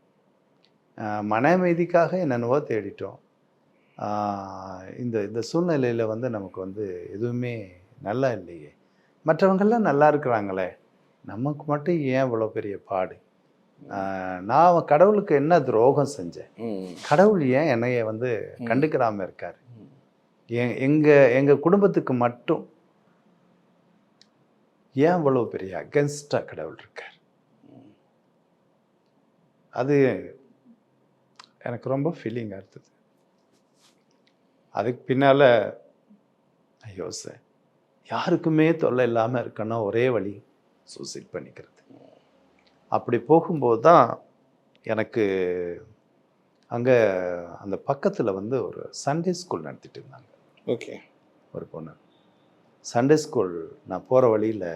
மன அமைதிக்காக என்னென்னவோ தேடிட்டோம், இந்த சூழ்நிலையில் வந்து நமக்கு வந்து எதுவுமே நல்லா இல்லையே, மற்றவங்கெல்லாம் நல்லா இருக்கிறாங்களே, நமக்கு மட்டும் ஏன் இவ்வளோ பெரிய பாடு, நான் கடவுளுக்கு என்ன துரோகம் செஞ்சேன், கடவுள் ஏன் என்னைய வந்து கண்டுக்கிறாமல் இருக்கார், எங்கள் குடும்பத்துக்கு மட்டும் ஏன் இவ்வளோ பெரிய அகென்ஸ்டாக கடவுள் இருக்கார். அது எனக்கு ரொம்ப ஃபீலிங்காக இருந்தது. அதுக்கு பின்னால் யோசித்தேன், யாருக்குமே தொல்லை இல்லாமல் இருக்கணும், ஒரே வழி சூசைட் பண்ணிக்கிறது. அப்படி போகும்போது தான் எனக்கு அங்கே அந்த பக்கத்தில் வந்து ஒரு சண்டே ஸ்கூல் நடத்திட்டு இருந்தாங்க. ஓகே. ஒரு பொண்ணு சண்டே ஸ்கூல் நான் போகிற வழியில்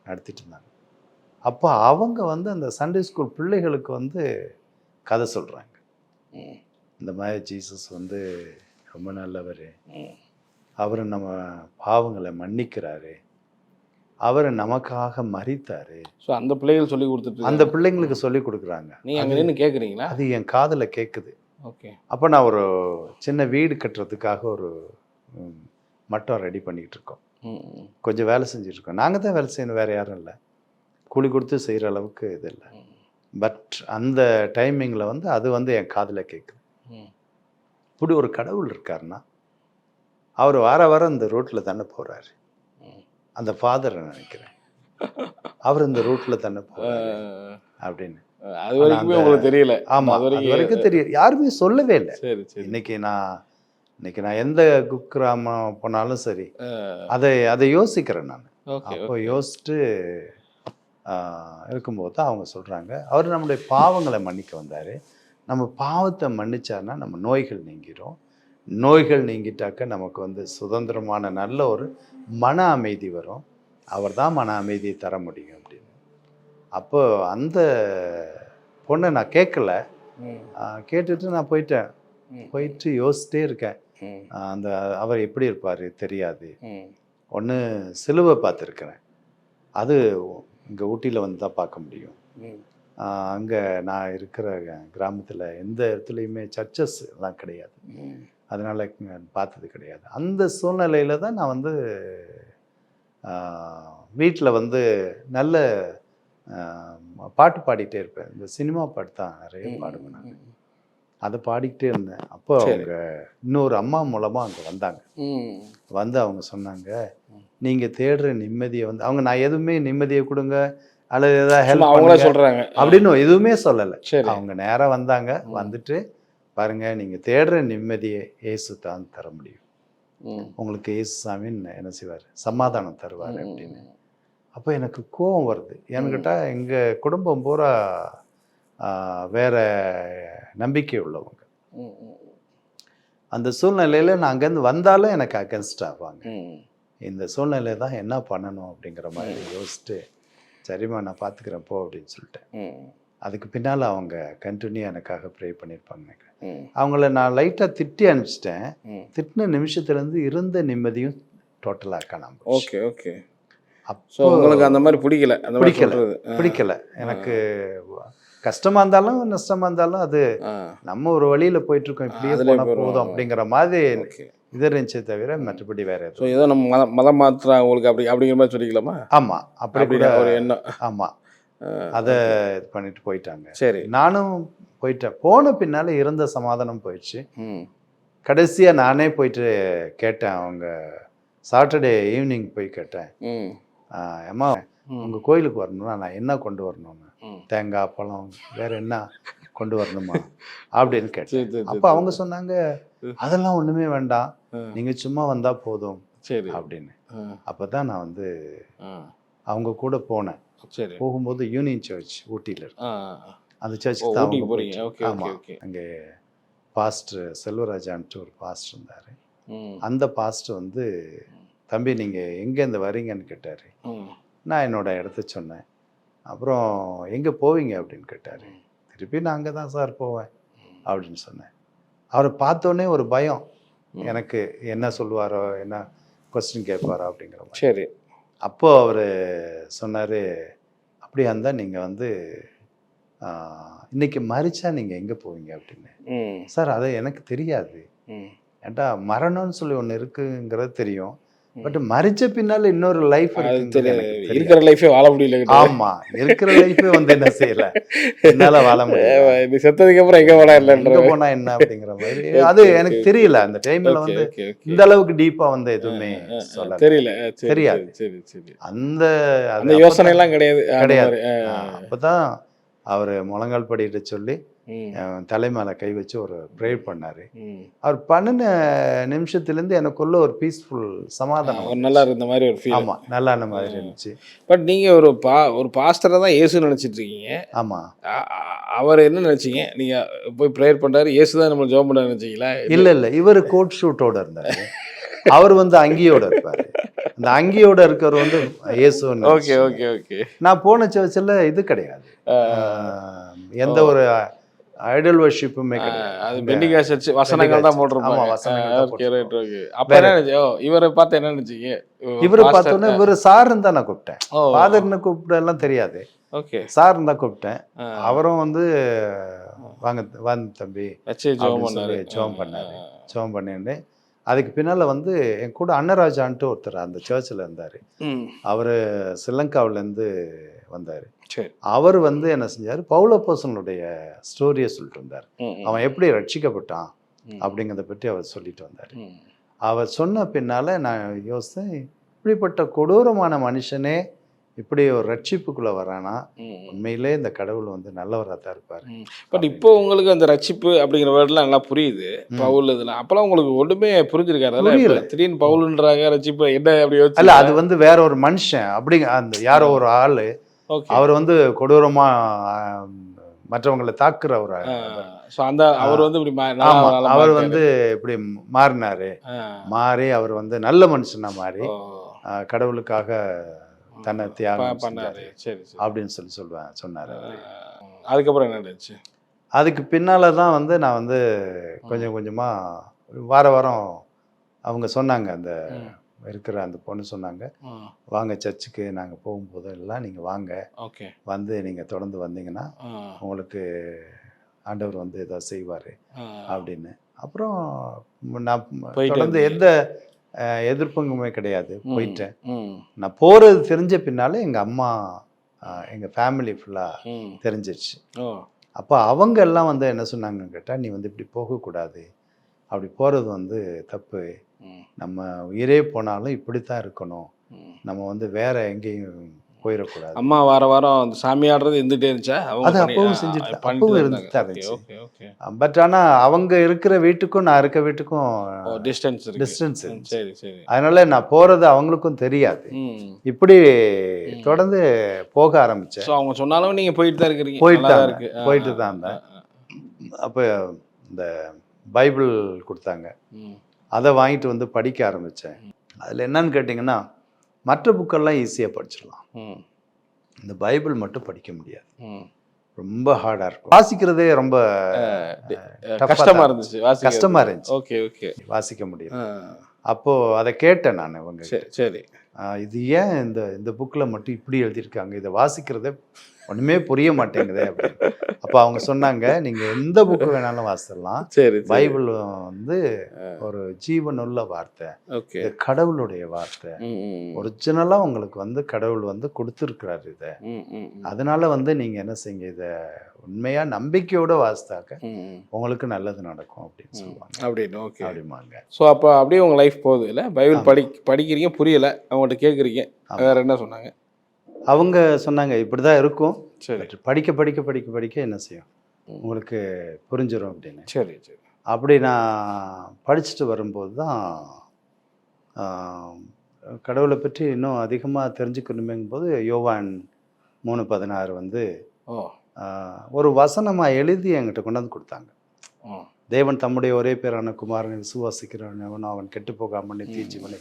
நடத்திட்டு இருந்தாங்க. அப்போ அவங்க வந்து அந்த சண்டே ஸ்கூல் பிள்ளைகளுக்கு வந்து கதை சொல்கிறாங்க. இந்த மாதிரி ஜீசஸ் வந்து ரொம்ப நல்லவர், அவர் நம்ம பாவங்களை மன்னிக்கிறாரு, அவர் நமக்காக மரித்தாரு. ஸோ அந்த பிள்ளைகள் சொல்லி கொடுத்துட்டு அந்த பிள்ளைங்களுக்கு சொல்லி கொடுக்குறாங்க. நீங்கள் அங்கே நின்று கேட்குறீங்களா? அது என் காதில் கேட்குது. ஓகே. அப்போ நான் ஒரு சின்ன வீடு கட்டுறதுக்காக ஒரு மட்டம் ரெடி பண்ணிக்கிட்டு இருக்கோம். கொஞ்சம் வேலை செஞ்சுட்ருக்கோம். நாங்கள் தான் வேலை செய்யணும், வேறு யாரும் இல்லை, கூலி கொடுத்து செய்கிற அளவுக்கு இது இல்லை. பட் அந்த டைமிங்கில் வந்து அது வந்து என் காதில் கேட்குது. இப்படி ஒரு கடவுள் இருக்காருன்னா அவர் வாரம் இந்த ரூட்டில் தானே போகிறாரு, அந்த ஃபாதரை நினைக்கிறேன், அவர் இந்த ரூட்டில் தானே போகிறாரு அப்படின்னு. அது வரைக்கும் உங்களுக்கு தெரியல? ஆமாம், அது வரைக்கும் தெரியும், யாருமே சொல்லவே இல்லை. சரி சரி. இன்னைக்கு நான் எந்த குக்கிராமம் போனாலும் சரி அதை யோசிக்கிறேன் நான். அப்போ யோசிச்சுட்டு இருக்கும்போது தான் அவங்க சொல்கிறாங்க, அவர் நம்முடைய பாவங்களை மன்னிக்க வந்தார், நம்ம பாவத்தை மன்னிச்சார்னா நம்ம நோய்கள் நீங்கிடும், நோய்கள் நீங்கிட்டாக்க நமக்கு வந்து சுதந்திரமான நல்ல ஒரு மன அமைதி வரும், அவர் தான் மன அமைதியை தர முடியும் அப்படின்னு. அப்போ அந்த பொண்ணை நான் கேட்கல, கேட்டுட்டு நான் போயிட்டு யோசிச்சிட்டே இருக்கேன். அந்த அவர் எப்படி இருப்பார் தெரியாது. ஒன்று சிலுவை பார்த்துருக்கிறேன், அது இங்கே ஊட்டியில் வந்து தான் பார்க்க முடியும். அங்கே நான் இருக்கிற கிராமத்தில் எந்த இடத்துலையுமே சர்ச்சஸ் எல்லாம் கிடையாது. அதனால் பார்த்தது கிடையாது. அந்த சூழ்நிலையில் தான் நான் வந்து வீட்டில் வந்து நல்ல பாட்டு பாடிட்டே இருப்பேன். இந்த சினிமா பாட்டு தான் நிறைய பாடுவேன் நான். அதை பாடிக்கிட்டே இருந்தேன். அப்போ அவங்க இன்னொரு அம்மா மூலமாக அங்கே வந்தாங்க. வந்து அவங்க சொன்னாங்க, நீங்கள் தேடுற நிம்மதியை வந்து அவங்க நான் எதுவுமே நிம்மதியை கொடுங்க அல்லது ஏதாவது ஹெல்ப் சொல்கிறாங்க அப்படின்னு எதுவுமே சொல்லலை. அவங்க நேராக வந்தாங்க. வந்துட்டு பாருங்க, நீங்கள் தேடுற நிம்மதியை இயேசு தான் தர முடியும். உங்களுக்கு இயேசு சாமின்னு என்ன செய்வார், சமாதானம் தருவார் அப்படின்னு. அப்போ எனக்கு கோபம் வருது. ஏன்னு கேட்டால் எங்கள் குடும்பம் பூரா வேற நம்பிக்கை உள்ளவங்க. அந்த சூழ்நிலையில் நான் அங்கேருந்து வந்தாலும் எனக்கு அகென்ஸ்ட் ஆவாங்க. இந்த சூழ்நிலை தான் என்ன பண்ணணும் அப்படிங்கிற மாதிரி யோசிச்சுட்டு, சரிம்மா நான் பார்த்துக்கிறேன் போ அப்படின்னு சொல்லிட்டேன். அதுக்கு பின்னால் அவங்க கண்டினியூ எனக்காக ப்ரே பண்ணியிருப்பாங்க. அவங்கள நான் லைட்டாக திட்டி அனுப்பிச்சிட்டேன். திட்டின நிமிஷத்துலேருந்து இருந்த நிம்மதியும் டோட்டலாக காணாம. Okay okay. அப்போ உங்களுக்கு அந்த மாதிரி பிடிக்கல. எனக்கு கஷ்டமாக இருந்தாலும் நஷ்டமாக இருந்தாலும் அது நம்ம ஒரு வழியில் போயிட்டுருக்கோம், இப்படியே போனால் போதும் அப்படிங்கிற மாதிரி இது இருந்துச்சே தவிர மற்றபடி வேற எதுவும். ஏதோ நம்ம மதம் மாத்திரம் உங்களுக்கு அப்படிங்கிற மாதிரி சொல்லிக்கலாமா? ஆமாம், அப்படி ஒரு எண்ணம். ஆமாம், அதை இது பண்ணிட்டு போயிட்டாங்க. சரி, நானும் போயிட்டேன். போன பின்னால் இருந்த சமாதானம் போயிடுச்சு. கடைசியாக நானே போயிட்டு கேட்டேன். அவங்க சாட்டர்டே ஈவினிங் போய் கேட்டேன், அம்மா உங்கள் கோயிலுக்கு வரணும்னா நான் என்ன கொண்டு வரணும்னு, தேங்காய் பழம் வேற என்ன கொண்டு வரணுமா அப்படின்னு கேட்டேன். அப்போ அவங்க சொன்னாங்க, அதெல்லாம் ஒன்றுமே வேண்டாம், நீங்கள் சும்மா வந்தால் போதும் அப்படின்னு. அப்போ தான் நான் வந்து அவங்க கூட போனேன். போகும்போது யூனியன் சர்ச் ஊட்டியில் இருக்கு. அந்த சர்ச்சுக்கு தான் போறீங்க? ஆமாம், அங்கே பாஸ்டர் செல்வராஜான்ட்டு ஒரு பாஸ்டர் இருந்தார். அந்த பாஸ்டர் வந்து, தம்பி நீங்கள் எங்கேருந்து வரீங்கன்னு கேட்டார். நான் என்னோட இடத்த சொன்னேன். அப்புறம் எங்கே போவீங்க அப்படின்னு கேட்டார். திருப்பி நான் அங்கே தான் சார் போவேன் அப்படின்னு சொன்னேன். அவரை பார்த்தோன்னே ஒரு பயம் எனக்கு, என்ன சொல்லுவாரோ, என்ன கொஸ்டின் கேட்பாரோ அப்படிங்கிற மாதிரி. சரி. அப்போது அவர் சொன்னார், அப்படியா இருந்தால் நீங்கள் வந்து இன்னைக்கு மறிச்சா நீங்கள் எங்கே போவீங்க அப்படின்னு. சார் அது எனக்கு தெரியாது. ஏன்டா மரணம்னு சொல்லி ஒன்று இருக்குங்கிறது தெரியும், பட் மறிச்ச பின்னால இன்னொரு லைஃப் இருக்கிற லைஃபே வாழ முடியல. ஆமா, இருக்கிற லைஃபே வந்து என்ன செய்யல, என்னால வாழ முடியல, செத்ததுக்கு அப்புறம் எங்க போனா என்ன, எங்க போனா என்ன அப்படிங்கிற மாதிரி. அது எனக்கு தெரியல அந்த டைம்ல வந்து இந்த அளவுக்கு டீப்பா வந்து எதுவுமே சொல்ல தெரியாது. அந்த யோசனை எல்லாம் கிடையாது. அப்பதான் அவரு முழங்கால் படிட்டு சொல்லி தலைமையில கை வச்சு ஒரு ப்ரேயர் பண்ணாரு. அவர் பண்ணின நிமிஷத்துலேருந்து எனக்குள்ள ஒரு பீஸ்ஃபுல் சமாதானம், நல்லா இருந்த மாதிரி ஒரு ஃபீல். ஆமா, நல்லா இருந்த மாதிரி இருந்துச்சு. பட் நீங்க ஒரு பாஸ்டரை தான் இயேசு நினைச்சிட்டு இருக்கீங்க. ஆமா, அவர் என்ன நினைச்சீங்க? நீங்க போய் ப்ரேயர் பண்றாரு, இயேசு தான் நம்ம ஜெபம் பண்ண நினைச்சீங்களா? இல்ல, இவர் கோட் ஷூட்டோட இருந்தாரு, அவர் வந்து அங்கியோட இருப்பாரு. அந்த அங்கியோட இருக்கிறவர் வந்து இயேசு. Okay okay okay. நான் போன சர்ச்சில் இது கிடையாது, எந்த ஒரு ஐடல் வர்ஷிப்புமே கிடையாது. வசனங்கள் தான் போட்டிருப்பாங்க. அப்ப என்ன இவரை பார்த்து என்ன நினைச்சீங்க? இவரை பார்த்தோன்னே இவரு சாருன்னு தான் நான் கூப்பிட்டேன். ஃபாதர்னு கூப்பிட எல்லாம் தெரியாது. ஓகே, சாருன்னு தான் கூப்பிட்டேன். அவரும் வந்து வாங்க தம்பி ஜெபம் பண்ணாரு. ஜெபம் பண்ணிட்டு அதுக்கு பின்னால வந்து என் கூட அன்னராஜான்ட்டு ஒருத்தர் அந்த சர்ச்சில் இருந்தாரு. அவரு ஸ்ரீலங்காவிலேருந்து வந்தாரு. அவர் வந்து என்ன செஞ்சாரு, பவுலப்போஸ்தலனுடைய ஸ்டோரியை சொல்லிட்டு வந்தார். அவன் எப்படி ரட்சிக்கப்பட்டான் அப்படிங்கிறத பற்றி அவர் சொல்லிட்டு வந்தார். அவர் சொன்ன பின்னால நான் யோசித்தேன், இப்படிப்பட்ட கொடூரமான மனுஷனே இப்படி ஒரு ரட்சிப்புக்குள்ள வரானா, உண்மையிலே இந்த கடவுள் வந்து நல்லவராக தான் இருப்பாரு. பட் இப்போ உங்களுக்கு அந்த ரட்சிப்பு அப்படிங்கிற வேர்ட்லாம் நல்லா புரியுது. பவுல் இதெல்லாம் அப்பெல்லாம் உங்களுக்கு ஒன்றுமே புரிஞ்சிருக்காரு. திடீர்னு பவுலுன்றாங்க, ரட்சிப்பு என்ன அப்படி யோசிச்சு? அல்ல, அது வந்து வேற ஒரு மனுஷன் அப்படிங்க, அந்த யாரோ ஒரு ஆளு, அவர் வந்து கொடூரமா மற்றவங்களை தாக்குற ஒரு அவர் வந்து அவர் வந்து இப்படி மாறினாரு. மாறி அவர் வந்து நல்ல மனுஷனா மாறி கடவுளுக்காக தன்னை தியாகம் பண்ணாரு அப்படின்னு சொன்னாரு. அதுக்கப்புறம் என்ன நடந்துச்சு? அதுக்கு பின்னால தான் வந்து நான் வந்து கொஞ்சம் கொஞ்சமா வாரம் அவங்க சொன்னாங்க, அந்த இருக்கிற அந்த பொண்ணு சொன்னாங்க, ஆ. வாங்க சர்ச்சுக்கு நாங்கள் போகும்போது எல்லாம் நீங்கள் வாங்க, ஓகே. வந்து நீங்கள் தொடர்ந்து வந்தீங்கன்னா ஆ. உங்களுக்கு ஆண்டவர் வந்து ஏதாவது செய்வார் ஆ. அப்படின்னு. அப்புறம் நான் போயிட்டு தொடர்ந்து இருந்தீங்க. எந்த எதிர்ப்புங்குமே கிடையாது, ம். போயிட்டேன். ம். நான் போகிறது தெரிஞ்ச பின்னாலே எங்கள் அம்மா எங்கள் ஃபேமிலி ஃபுல்லாக ம். தெரிஞ்சிருச்சு. ஓ. அப்போ அவங்க எல்லாம் வந்து என்ன சொன்னாங்கன்னு கேட்டால், நீ வந்து இப்படி போகக்கூடாது, அப்படி போகிறது வந்து தப்பு, ம். நம்ம உயிரே போனாலும் இப்படித்தான் இருக்கணும், ம். நம்ம வந்து வேற எங்கேயும் போயிடக்கூடாது. அம்மா வார வாரம் அந்த சாமி ஆடுறது இருந்துட்டே இருந்துச்சா? அது அப்பவும் செஞ்சுட்டு அப்பவும் இருந்துட்டு தான் இருந்துச்சு. Okay okay. பட் ஆனால் அவங்க இருக்கிற வீட்டுக்கும் நான் இருக்க வீட்டுக்கும் ஓ, டிஸ்டன்ஸ் இருக்கு. டிஸ்டன்ஸ் ம், இருந்துச்சு. சரி சரி. அதனால நான் போகிறது அவங்களுக்கும் தெரியாது. ம். இப்படி தொடர்ந்து போக ஆரம்பித்தேன். ஸோ அவங்க சொன்னாலும் நீங்க போயிட்டு தான் இருக்கிறீங்க. போயிட்டு நல்லா தான் இருக்கு. போயிட்டு தான் இருந்தேன். அப்போ இந்த பைபிள் கொடுத்தாங்க, ம். அதை வாங்கிட்டு வந்து படிக்க ஆரம்பித்தேன். அதில் என்னன்னு கேட்டிங்கன்னா, மற்ற புக்கெல்லாம் ஈஸியாக படிச்சிடலாம், ம். இந்த பைபிள் மட்டும் படிக்க முடியாது, ம். ரொம்ப ஹார்டாக இருக்கும். வாசிக்கிறதே ரொம்ப tough-ஆ கஷ்டமா தான் இருந்துச்சு. வாசிக்கிறது. கஷ்டமாக இருந்துச்சு, ஓகே ஓகே. வாசிக்க முடியல. ஆ. அப்போது அதை கேட்டேன் நான் இவங்க, சரி சரி. இது ஏன் இந்த புக்கில் மட்டும் இப்படி எழுதியிருக்காங்க, இதை வாசிக்கிறதே ஒன்றுமே புரிய மாட்டேங்குதே அப்படின்னு. அப்போ அவங்க சொன்னாங்க, நீங்கள் எந்த புக்கு வேணாலும் வாசிடலாம், சரி சரி. பைபிள் வந்து ஒரு ஜீவனுள்ள வார்த்தை, ஓகே. இது கடவுளுடைய வார்த்தை, ம். ம். ஒரிஜினலாக உங்களுக்கு வந்து கடவுள் வந்து கொடுத்துருக்கிறாரு இதை. ம். ம். அதனால வந்து நீங்கள் என்ன செய்யுங்க, இதை உண்மையாக நம்பிக்கையோட வாசித்தாக்க ம். உங்களுக்கு நல்லது நடக்கும் அப்படின்னு சொல்லுவாங்க. அப்படின்னு ஓகே. அப்படிமாங்க. ஸோ அப்போ அப்படியே உங்கள் லைஃப் போகுது இல்லை? பைபிள் படிக்கிறீங்க, புரியல, அவங்கள்ட்ட கேட்குறீங்க, வேற என்ன சொன்னாங்க? அவங்க சொன்னாங்க, இப்படி தான் இருக்கும், சரி but படிக்க படிக்க படிக்க படிக்க என்ன செய்யும், உங்களுக்கு புரிஞ்சிடும் அப்படின்னு. சரி சரி. அப்படி நான் படிச்சுட்டு வரும்போது தான் கடவுளை பற்றி இன்னும் அதிகமாக தெரிஞ்சுக்கணுமேங்கும்போது யோவான் 3:16 வந்து ஓ. ஒரு வசனமாக எழுதி என்கிட்ட கொண்டாந்து கொடுத்தாங்க. ஓ. தேவன் தம்முடைய ஒரே பேரான குமாரனை விசுவாசிக்கிறவன் அவன் கெட்டு போகாமல் நித்திய ஜீவனை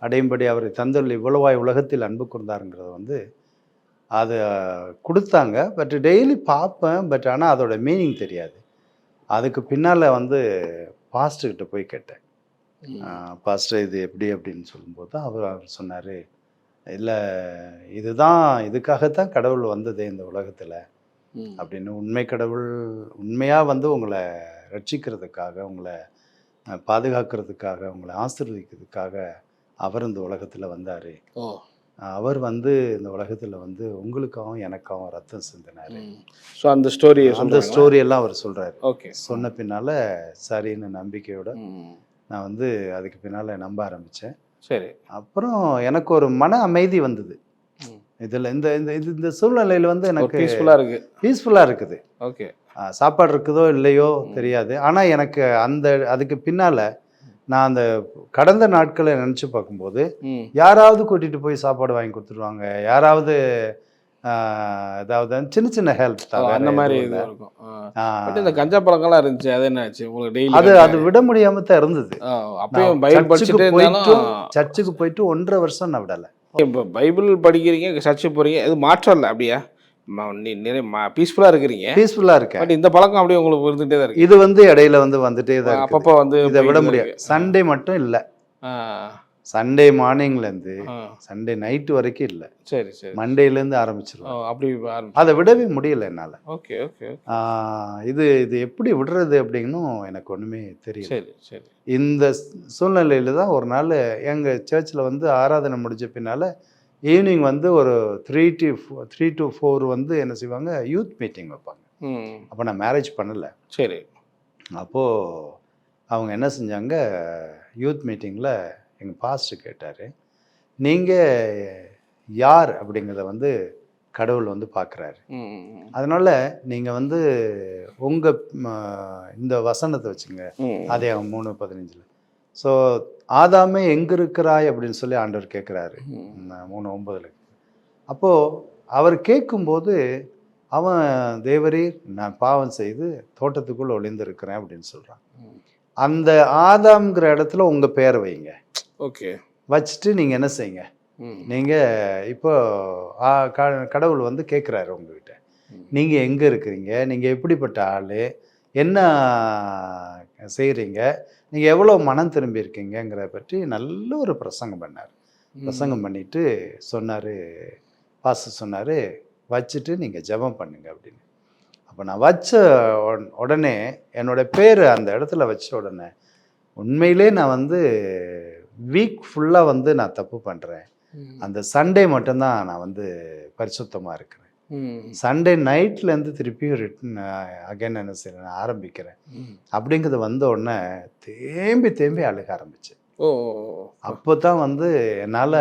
அடையும்படி அவரை தந்தருள் இவ்வளவாய் உலகத்தில் அன்பு கூர்ந்தாருங்கிறத வந்து அதை கொடுத்தாங்க. பட் டெய்லி பார்ப்பேன், பட் ஆனால் அதோட மீனிங் தெரியாது. அதுக்கு பின்னால் வந்து பாஸ்டர்கிட்ட போய் கேட்டேன், பாஸ்டர் இது எப்படி அப்படின்னு சொல்லும்போது தான் அவர் சொன்னார், இல்லை இதுதான், இதுக்காகத்தான் கடவுள் வந்ததே இந்த உலகத்தில் அப்படின்னு. உண்மை கடவுள் உண்மையாக வந்து உங்களை ரட்சிக்கிறதுக்காக, உங்களை பாதுகாக்கிறதுக்காக, உங்களை ஆசீர்வதிக்கிறதுக்காக அவர் இந்த உலகத்தில் வந்தார். அவர் வந்து இந்த உலகத்தில் வந்து உங்களுக்காகவும் எனக்காகவும் ரத்தம் சிந்தினார். ஸோ அந்த ஸ்டோரி எல்லாம் அவர் சொல்கிறாரு. ஓகே. சொன்ன பின்னால் சரின்னு நம்பிக்கையோட நான் வந்து அதுக்கு பின்னால் நம்ப ஆரம்பித்தேன். சரி. அப்புறம் எனக்கு ஒரு மன அமைதி வந்தது. இதில் இந்த இந்த சூழ்நிலையில் வந்து எனக்கு பீஸ்ஃபுல்லாக இருக்குது. ஓகே. சாப்பாடு இருக்குதோ இல்லையோ தெரியாது, ஆனால் எனக்கு அதுக்கு பின்னால் நான் அந்த கடந்த நாட்களை நினச்சி பார்க்கும்போது யாராவது கூட்டிகிட்டு போய் சாப்பாடு வாங்கி கொடுத்துருவாங்க, யாராவது ஏதாவது சின்ன சின்ன ஹெல்ப் தான், அந்த மாதிரி இருக்கும். இந்த கஞ்சா பழங்கள்லாம் இருந்துச்சு, அது என்ன ஆச்சு உங்களுக்கு? டெய்லி அது விட முடியாம தான் இருந்தது. அப்பயும் பைபிள் படிச்சுட்டு சர்ச்சுக்கு போயிட்டு 1.5 வருஷம் நான் விடலை. இப்போ பைபிள் படிக்கிறீங்க, சர்ச்சுக்கு போகிறீங்க, எது மாற்றம் இல்லை அப்படியா? நிறைய பீஸ்ஃபுல்லாக இருக்கிறீங்க. பீஸ்ஃபுல்லாக இருக்கேன். பட் இந்த பழக்கம் அப்படியே உங்களுக்கு இருந்துகிட்டே தான் இருக்கு. இது வந்து இடையில வந்துட்டே தான் அப்பப்போ வந்து இதை விட முடியாது. சண்டே மட்டும் இல்லை, சண்டே மார்னிங்லேருந்து சண்டே நைட்டு வரைக்கும் இல்லை. சரி சரி. மண்டேலேருந்து ஆரம்பிச்சிடலாம். அப்படி அதை விடவே முடியல என்னால். Okay okay. இது எப்படி விடுறது அப்படின்னும் எனக்கு ஒன்றுமே தெரியல. சரி சரி. இந்த சூழ்நிலையில் தான் ஒரு நாள் எங்கள் சர்ச்சில் வந்து ஆராதனை முடிஞ்ச பின்னால் ஈவினிங் வந்து ஒரு 3 to 4 வந்து என்ன செய்வாங்க, யூத் மீட்டிங் வைப்பாங்க. அப்போ நான் மேரேஜ் பண்ணலை. சரி. அப்போது அவங்க என்ன செஞ்சாங்க, யூத் மீட்டிங்கில் எங்கள் பாஸ்டர் கேட்டார், நீங்கள் யார் அப்படிங்கிறத வந்து கடவுள் வந்து பார்க்குறாரு, அதனால் நீங்கள் வந்து உங்கள் இந்த வசனத்தை வச்சுங்க, அதே 3:15. ஸோ ஆதாமே எங்கே இருக்கிறாய் அப்படின்னு சொல்லி ஆண்டவர் கேட்குறாரு 3:9. அப்போது அவர் கேட்கும்போது அவன், தேவரீர் நான் பாவம் செய்து தோட்டத்துக்குள்ளே ஒளிந்திருக்கிறேன் அப்படின்னு சொல்கிறான். அந்த ஆதாம்ங்கிற இடத்துல உங்கள் பேரை வைங்க. ஓகே. வச்சுட்டு நீங்கள் என்ன செய்யுங்க, நீங்கள் இப்போ கடவுள் வந்து கேட்குறாரு உங்ககிட்ட, நீங்கள் எங்கே இருக்கிறீங்க, நீங்கள் எப்படிப்பட்ட ஆள், என்ன செய்கிறீங்க, நீங்கள் எவ்வளோ மனம் திரும்பியிருக்கீங்கிறத பற்றி நல்ல ஒரு பிரசங்கம் பண்ணார். பிரசங்கம் பண்ணிட்டு சொன்னார், பாஸ்டர் சொன்னார், வச்சுட்டு நீங்கள் ஜெபம் பண்ணுங்க அப்படின்னு. அப்போ நான் வச்ச உடனே என்னோட பேர் அந்த இடத்துல வச்ச உடனே உண்மையிலே நான் வந்து வீக் ஃபுல்லாக வந்து நான் தப்பு பண்ணுறேன். அந்த சண்டே மட்டும்தான் நான் வந்து பரிசுத்தமாக இருக்கிறேன். சண்டே நைட்லேருந்து திருப்பியும் ரிட்டன் அகைன் என்ன செய்கிறேன் ஆரம்பிக்கிறேன் அப்படிங்கிறது வந்த உடனே தேம்பி தேம்பி அழுக ஆரம்பிச்சேன். அப்போ தான் வந்து என்னால்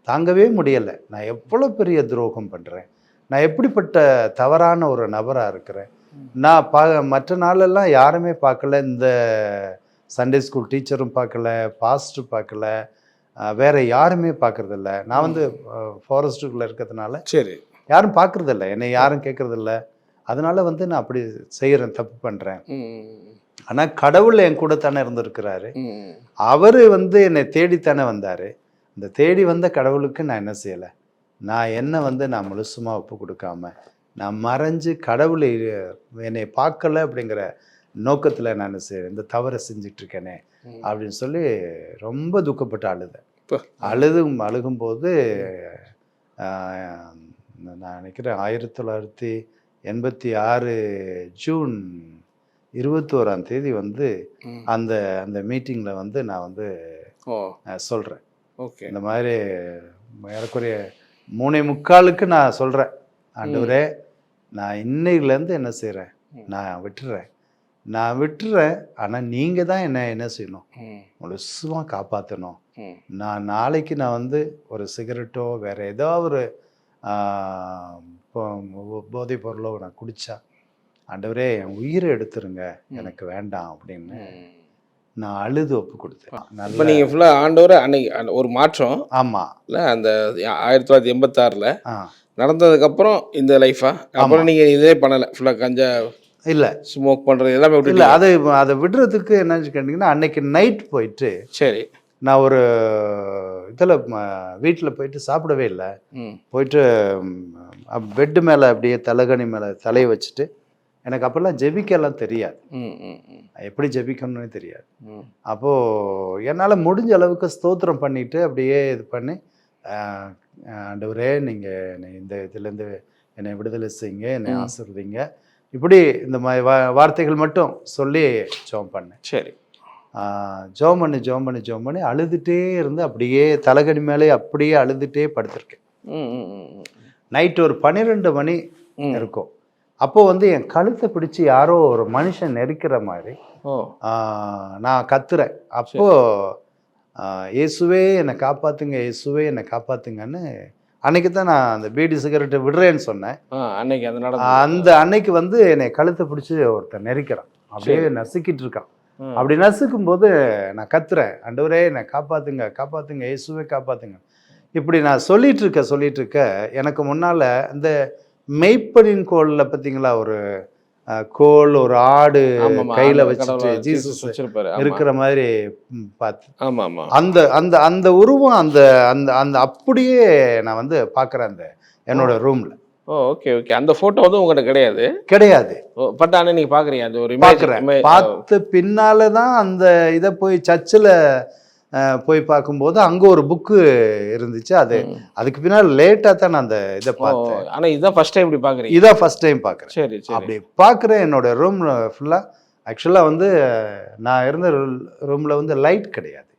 தாங்கவே முடியலை. நான் எவ்வளோ பெரிய துரோகம் பண்ணுறேன், நான் எப்படிப்பட்ட தவறான ஒரு நபராக இருக்கிறேன். நான் மற்ற நாளெல்லாம் யாருமே பார்க்கல, இந்த சண்டே ஸ்கூல் டீச்சரும் பார்க்கல, பாஸ்டர் பார்க்கல, வேற யாருமே பார்க்கறதில்ல. நான் வந்து ஃபாரஸ்ட்டுக்குள்ளே இருக்கிறதுனால சரி யாரும் பார்க்கறதில்ல, என்னை யாரும் கேட்கறதில்ல. அதனால வந்து நான் அப்படி செய்கிறேன், தப்பு பண்ணுறேன். ஆனால் கடவுள் என் கூட தானே இருந்திருக்கிறாரு. அவர் வந்து என்னை தேடித்தானே வந்தார். இந்த தேடி வந்த கடவுளுக்கு நான் என்ன செய்யலை, நான் முழுசுமாக ஒப்பு கொடுக்காம நான் மறைஞ்சு கடவுள் என்னை பார்க்கல அப்படிங்கிற நோக்கத்தில் நான் என்ன செய்கிறேன், இந்த தவறை செஞ்சிட்ருக்கேனே அப்படின்னு சொல்லி ரொம்ப துக்கப்பட்டு அழுகும்போது நான் நினைக்கிறேன் 1986 ஜூன் 21 வந்து அந்த அந்த மீட்டிங்கில் வந்து நான் வந்து சொல்கிறேன். ஓகே, இந்த மாதிரி ஏறக்குறைய 3:45 நான் சொல்கிறேன், ஆண்டவரே நான் இன்னையிலேருந்து என்ன செய்கிறேன், நான் விட்டுறேன். ஆனால் நீங்கள் தான் என்ன செய்யணும், முழுசுமாக காப்பாற்றணும். நான் நாளைக்கு நான் வந்து ஒரு சிகரெட்டோ வேறு ஏதோ ஒரு போதைப் பொருளோ நான் குடித்தா, ஆண்டவரே என் உயிரை எடுத்துருங்க, எனக்கு வேண்டாம் அப்படின்னு நான் அழுது ஒப்பு கொடுத்தேன். இப்போ நீங்கள் ஃபுல்லாக ஆண்டவரை அன்னைக்கு ஒரு மாற்றம். ஆமாம், இல்லை அந்த 1986 நடந்ததுக்கப்புறம் இந்த லைஃபா? அப்புறம் நீங்கள் இதே பண்ணலை, ஃபுல்லாக கஞ்சா இல்லை ஸ்மோக் பண்ணுறது எல்லாமே விட்டு? இல்லை, அதை விடுறதுக்கு என்னன்னு கேட்டிங்கன்னா, அன்னைக்கு நைட் போயிட்டு சரி நான் ஒரு இதில் வீட்டில் போயிட்டு சாப்பிடவே இல்லை. போயிட்டு பெட்டு மேலே அப்படியே தலகணி மேலே தலையை வச்சுட்டு, எனக்கு அப்போல்லாம் ஜெபிக்கலாம் தெரியாது, எப்படி ஜெபிக்கணும்னு தெரியாது. அப்போது என்னால் முடிஞ்ச அளவுக்கு ஸ்தோத்திரம் பண்ணிட்டு அப்படியே இது பண்ணி, ஆண்டவரே நீங்கள் இந்த இதுலேருந்து என்னை விடுதலை செய்யுங்க, என்னை ஆசீர்வதிங்க, இப்படி இந்த மாதிரி வார்த்தைகள் மட்டும் சொல்லி ஜெபம் பண்ணேன். சரி, ஜெபம் பண்ணி அழுதுகிட்டே இருந்து அப்படியே தலகடி மேலே அப்படியே அழுதுகிட்டே படுத்திருக்கேன். நைட்டு ஒரு 12 மணி இருக்கும். அப்போ வந்து என் கழுத்தை பிடிச்சி யாரோ ஒரு மனுஷன் நெருக்கிற மாதிரி நான் கத்துறேன். அப்போ இயேசுவே என்னை காப்பாத்துங்க, இயேசுவே என்னை காப்பாத்துங்கன்னு அன்னைக்கு தான் நான் அந்த பீடி சிகரெட்டை விடுறேன்னு சொன்னேன். அந்த அன்னைக்கு வந்து என்னை கழுத்தை பிடிச்சி ஒருத்தர் நெருக்கிறான், அப்படியே நசுக்கிட்டு இருக்கான். அப்படி நசுக்கும் போது நான் கத்துறேன், ஆண்டவரே என்னை காப்பாத்துங்க, காப்பாத்துங்க, இயேசுவே காப்பாத்துங்க. இப்படி நான் சொல்லிட்டு இருக்க எனக்கு முன்னால இந்த மெய்ப்பனின் கோல்ல பார்த்தீங்களா, ஒரு கோல் ஒரு ஆடு கையில வச்சுட்டு ஜீசஸ் இருக்கிற மாதிரி பார்த்து அந்த அந்த அந்த உருவம் அந்த அந்த அந்த அப்படியே நான் வந்து பார்க்குறேன் அந்த என்னோட ரூம்ல. ஓகே ஓகே, அந்த போட்டோ வந்து உங்கள்கிட்ட கிடையாது. பட் ஆனால் நீங்கள் பார்க்குறீங்க, அது ஒரு பார்த்து பின்னால தான் அந்த இதை போய் சர்ச்சில் போய் பார்க்கும்போது அங்கே ஒரு புக்கு இருந்துச்சு. அதுக்கு பின்னால் லேட்டாக தான் நான் அந்த இதை பார்த்தேன். ஆனால் இதுதான் ஃபர்ஸ்ட் டைம் இப்படி பார்க்குறேன். இதான் ஃபர்ஸ்ட் டைம் பார்க்குறேன். சரி, அப்படி பார்க்குறேன். என்னோட ரூம் ஃபுல்லாக ஆக்சுவலாக வந்து நான் இருந்த ரூமில் வந்து லைட் கிடையாது.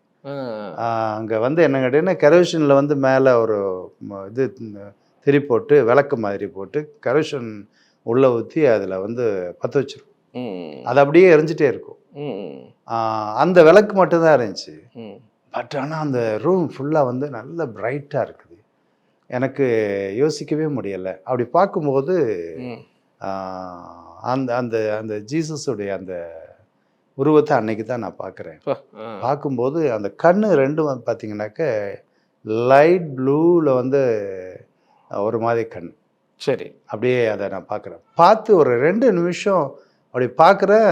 அங்கே வந்து என்ன கேட்டீங்கன்னா, கெரோசினில் வந்து மேலே ஒரு இது திரி போட்டு விளக்கு மாதிரி போட்டு கெரோசின் உள்ளே ஊற்றி அதில் வந்து பற்ற வச்சிரும். அது அப்படியே எரிஞ்சிட்டே இருக்கும். அந்த விளக்கு மட்டும்தான் இருந்துச்சு. பட் ஆனால் அந்த ரூம் ஃபுல்லாக வந்து நல்ல பிரைட்டாக இருக்குது. எனக்கு யோசிக்கவே முடியலை. அப்படி பார்க்கும்போது அந்த அந்த அந்த ஜீசஸுடைய அந்த உருவத்தை அன்னைக்கு தான் நான் பார்க்குறேன். பார்க்கும்போது அந்த கண்ணு ரெண்டும் வந்து பார்த்தீங்கன்னாக்க லைட் ப்ளூவில் வந்து ஒரு மாதிரி கண். சரி, அப்படியே அதை நான் பார்க்குறேன். பார்த்து ஒரு 2 நிமிஷம் அப்படி பார்க்குறேன்.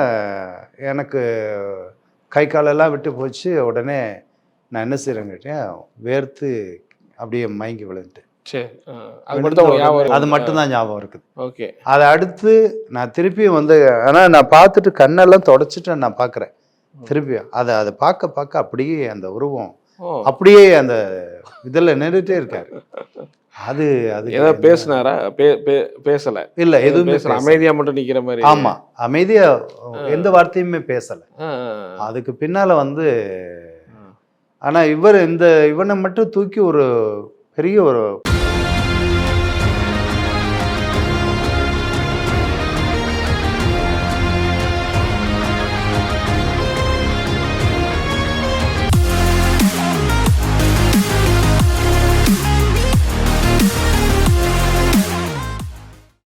எனக்கு கை காலெல்லாம் விட்டு போச்சு. உடனே நான் என்ன செய்கிறேன்னு கேட்டேன், வேர்த்து அப்படியே மயங்கி விழுந்துட்டேன். சரி. அது மட்டும் தான் உங்களுக்கு ஞாபகம் இருக்கு. அது மட்டும்தான் ஞாபகம் இருக்குது. ஓகே. அதை அடுத்து நான் திருப்பியும் வந்து, ஆனால் நான் பார்த்துட்டு கண்ணெல்லாம் தொடச்சிட்டு நான் பார்க்குறேன் திருப்பியும் அதை பார்க்க அப்படியே அந்த உருவம் அப்படியே அந்த இதில் நின்றுட்டே இருக்காரு. அது ஏதோ பேசினாரா? பேசல இல்ல, எதுவும் பேசல, அமைதியா மட்டும் நிக்கிற மாதிரி. ஆமா, அமைதியா எந்த வார்த்தையுமே பேசல. அதுக்கு பின்னால வந்து ஆனா இவனை மட்டும் தூக்கி ஒரு பெரிய ஒரு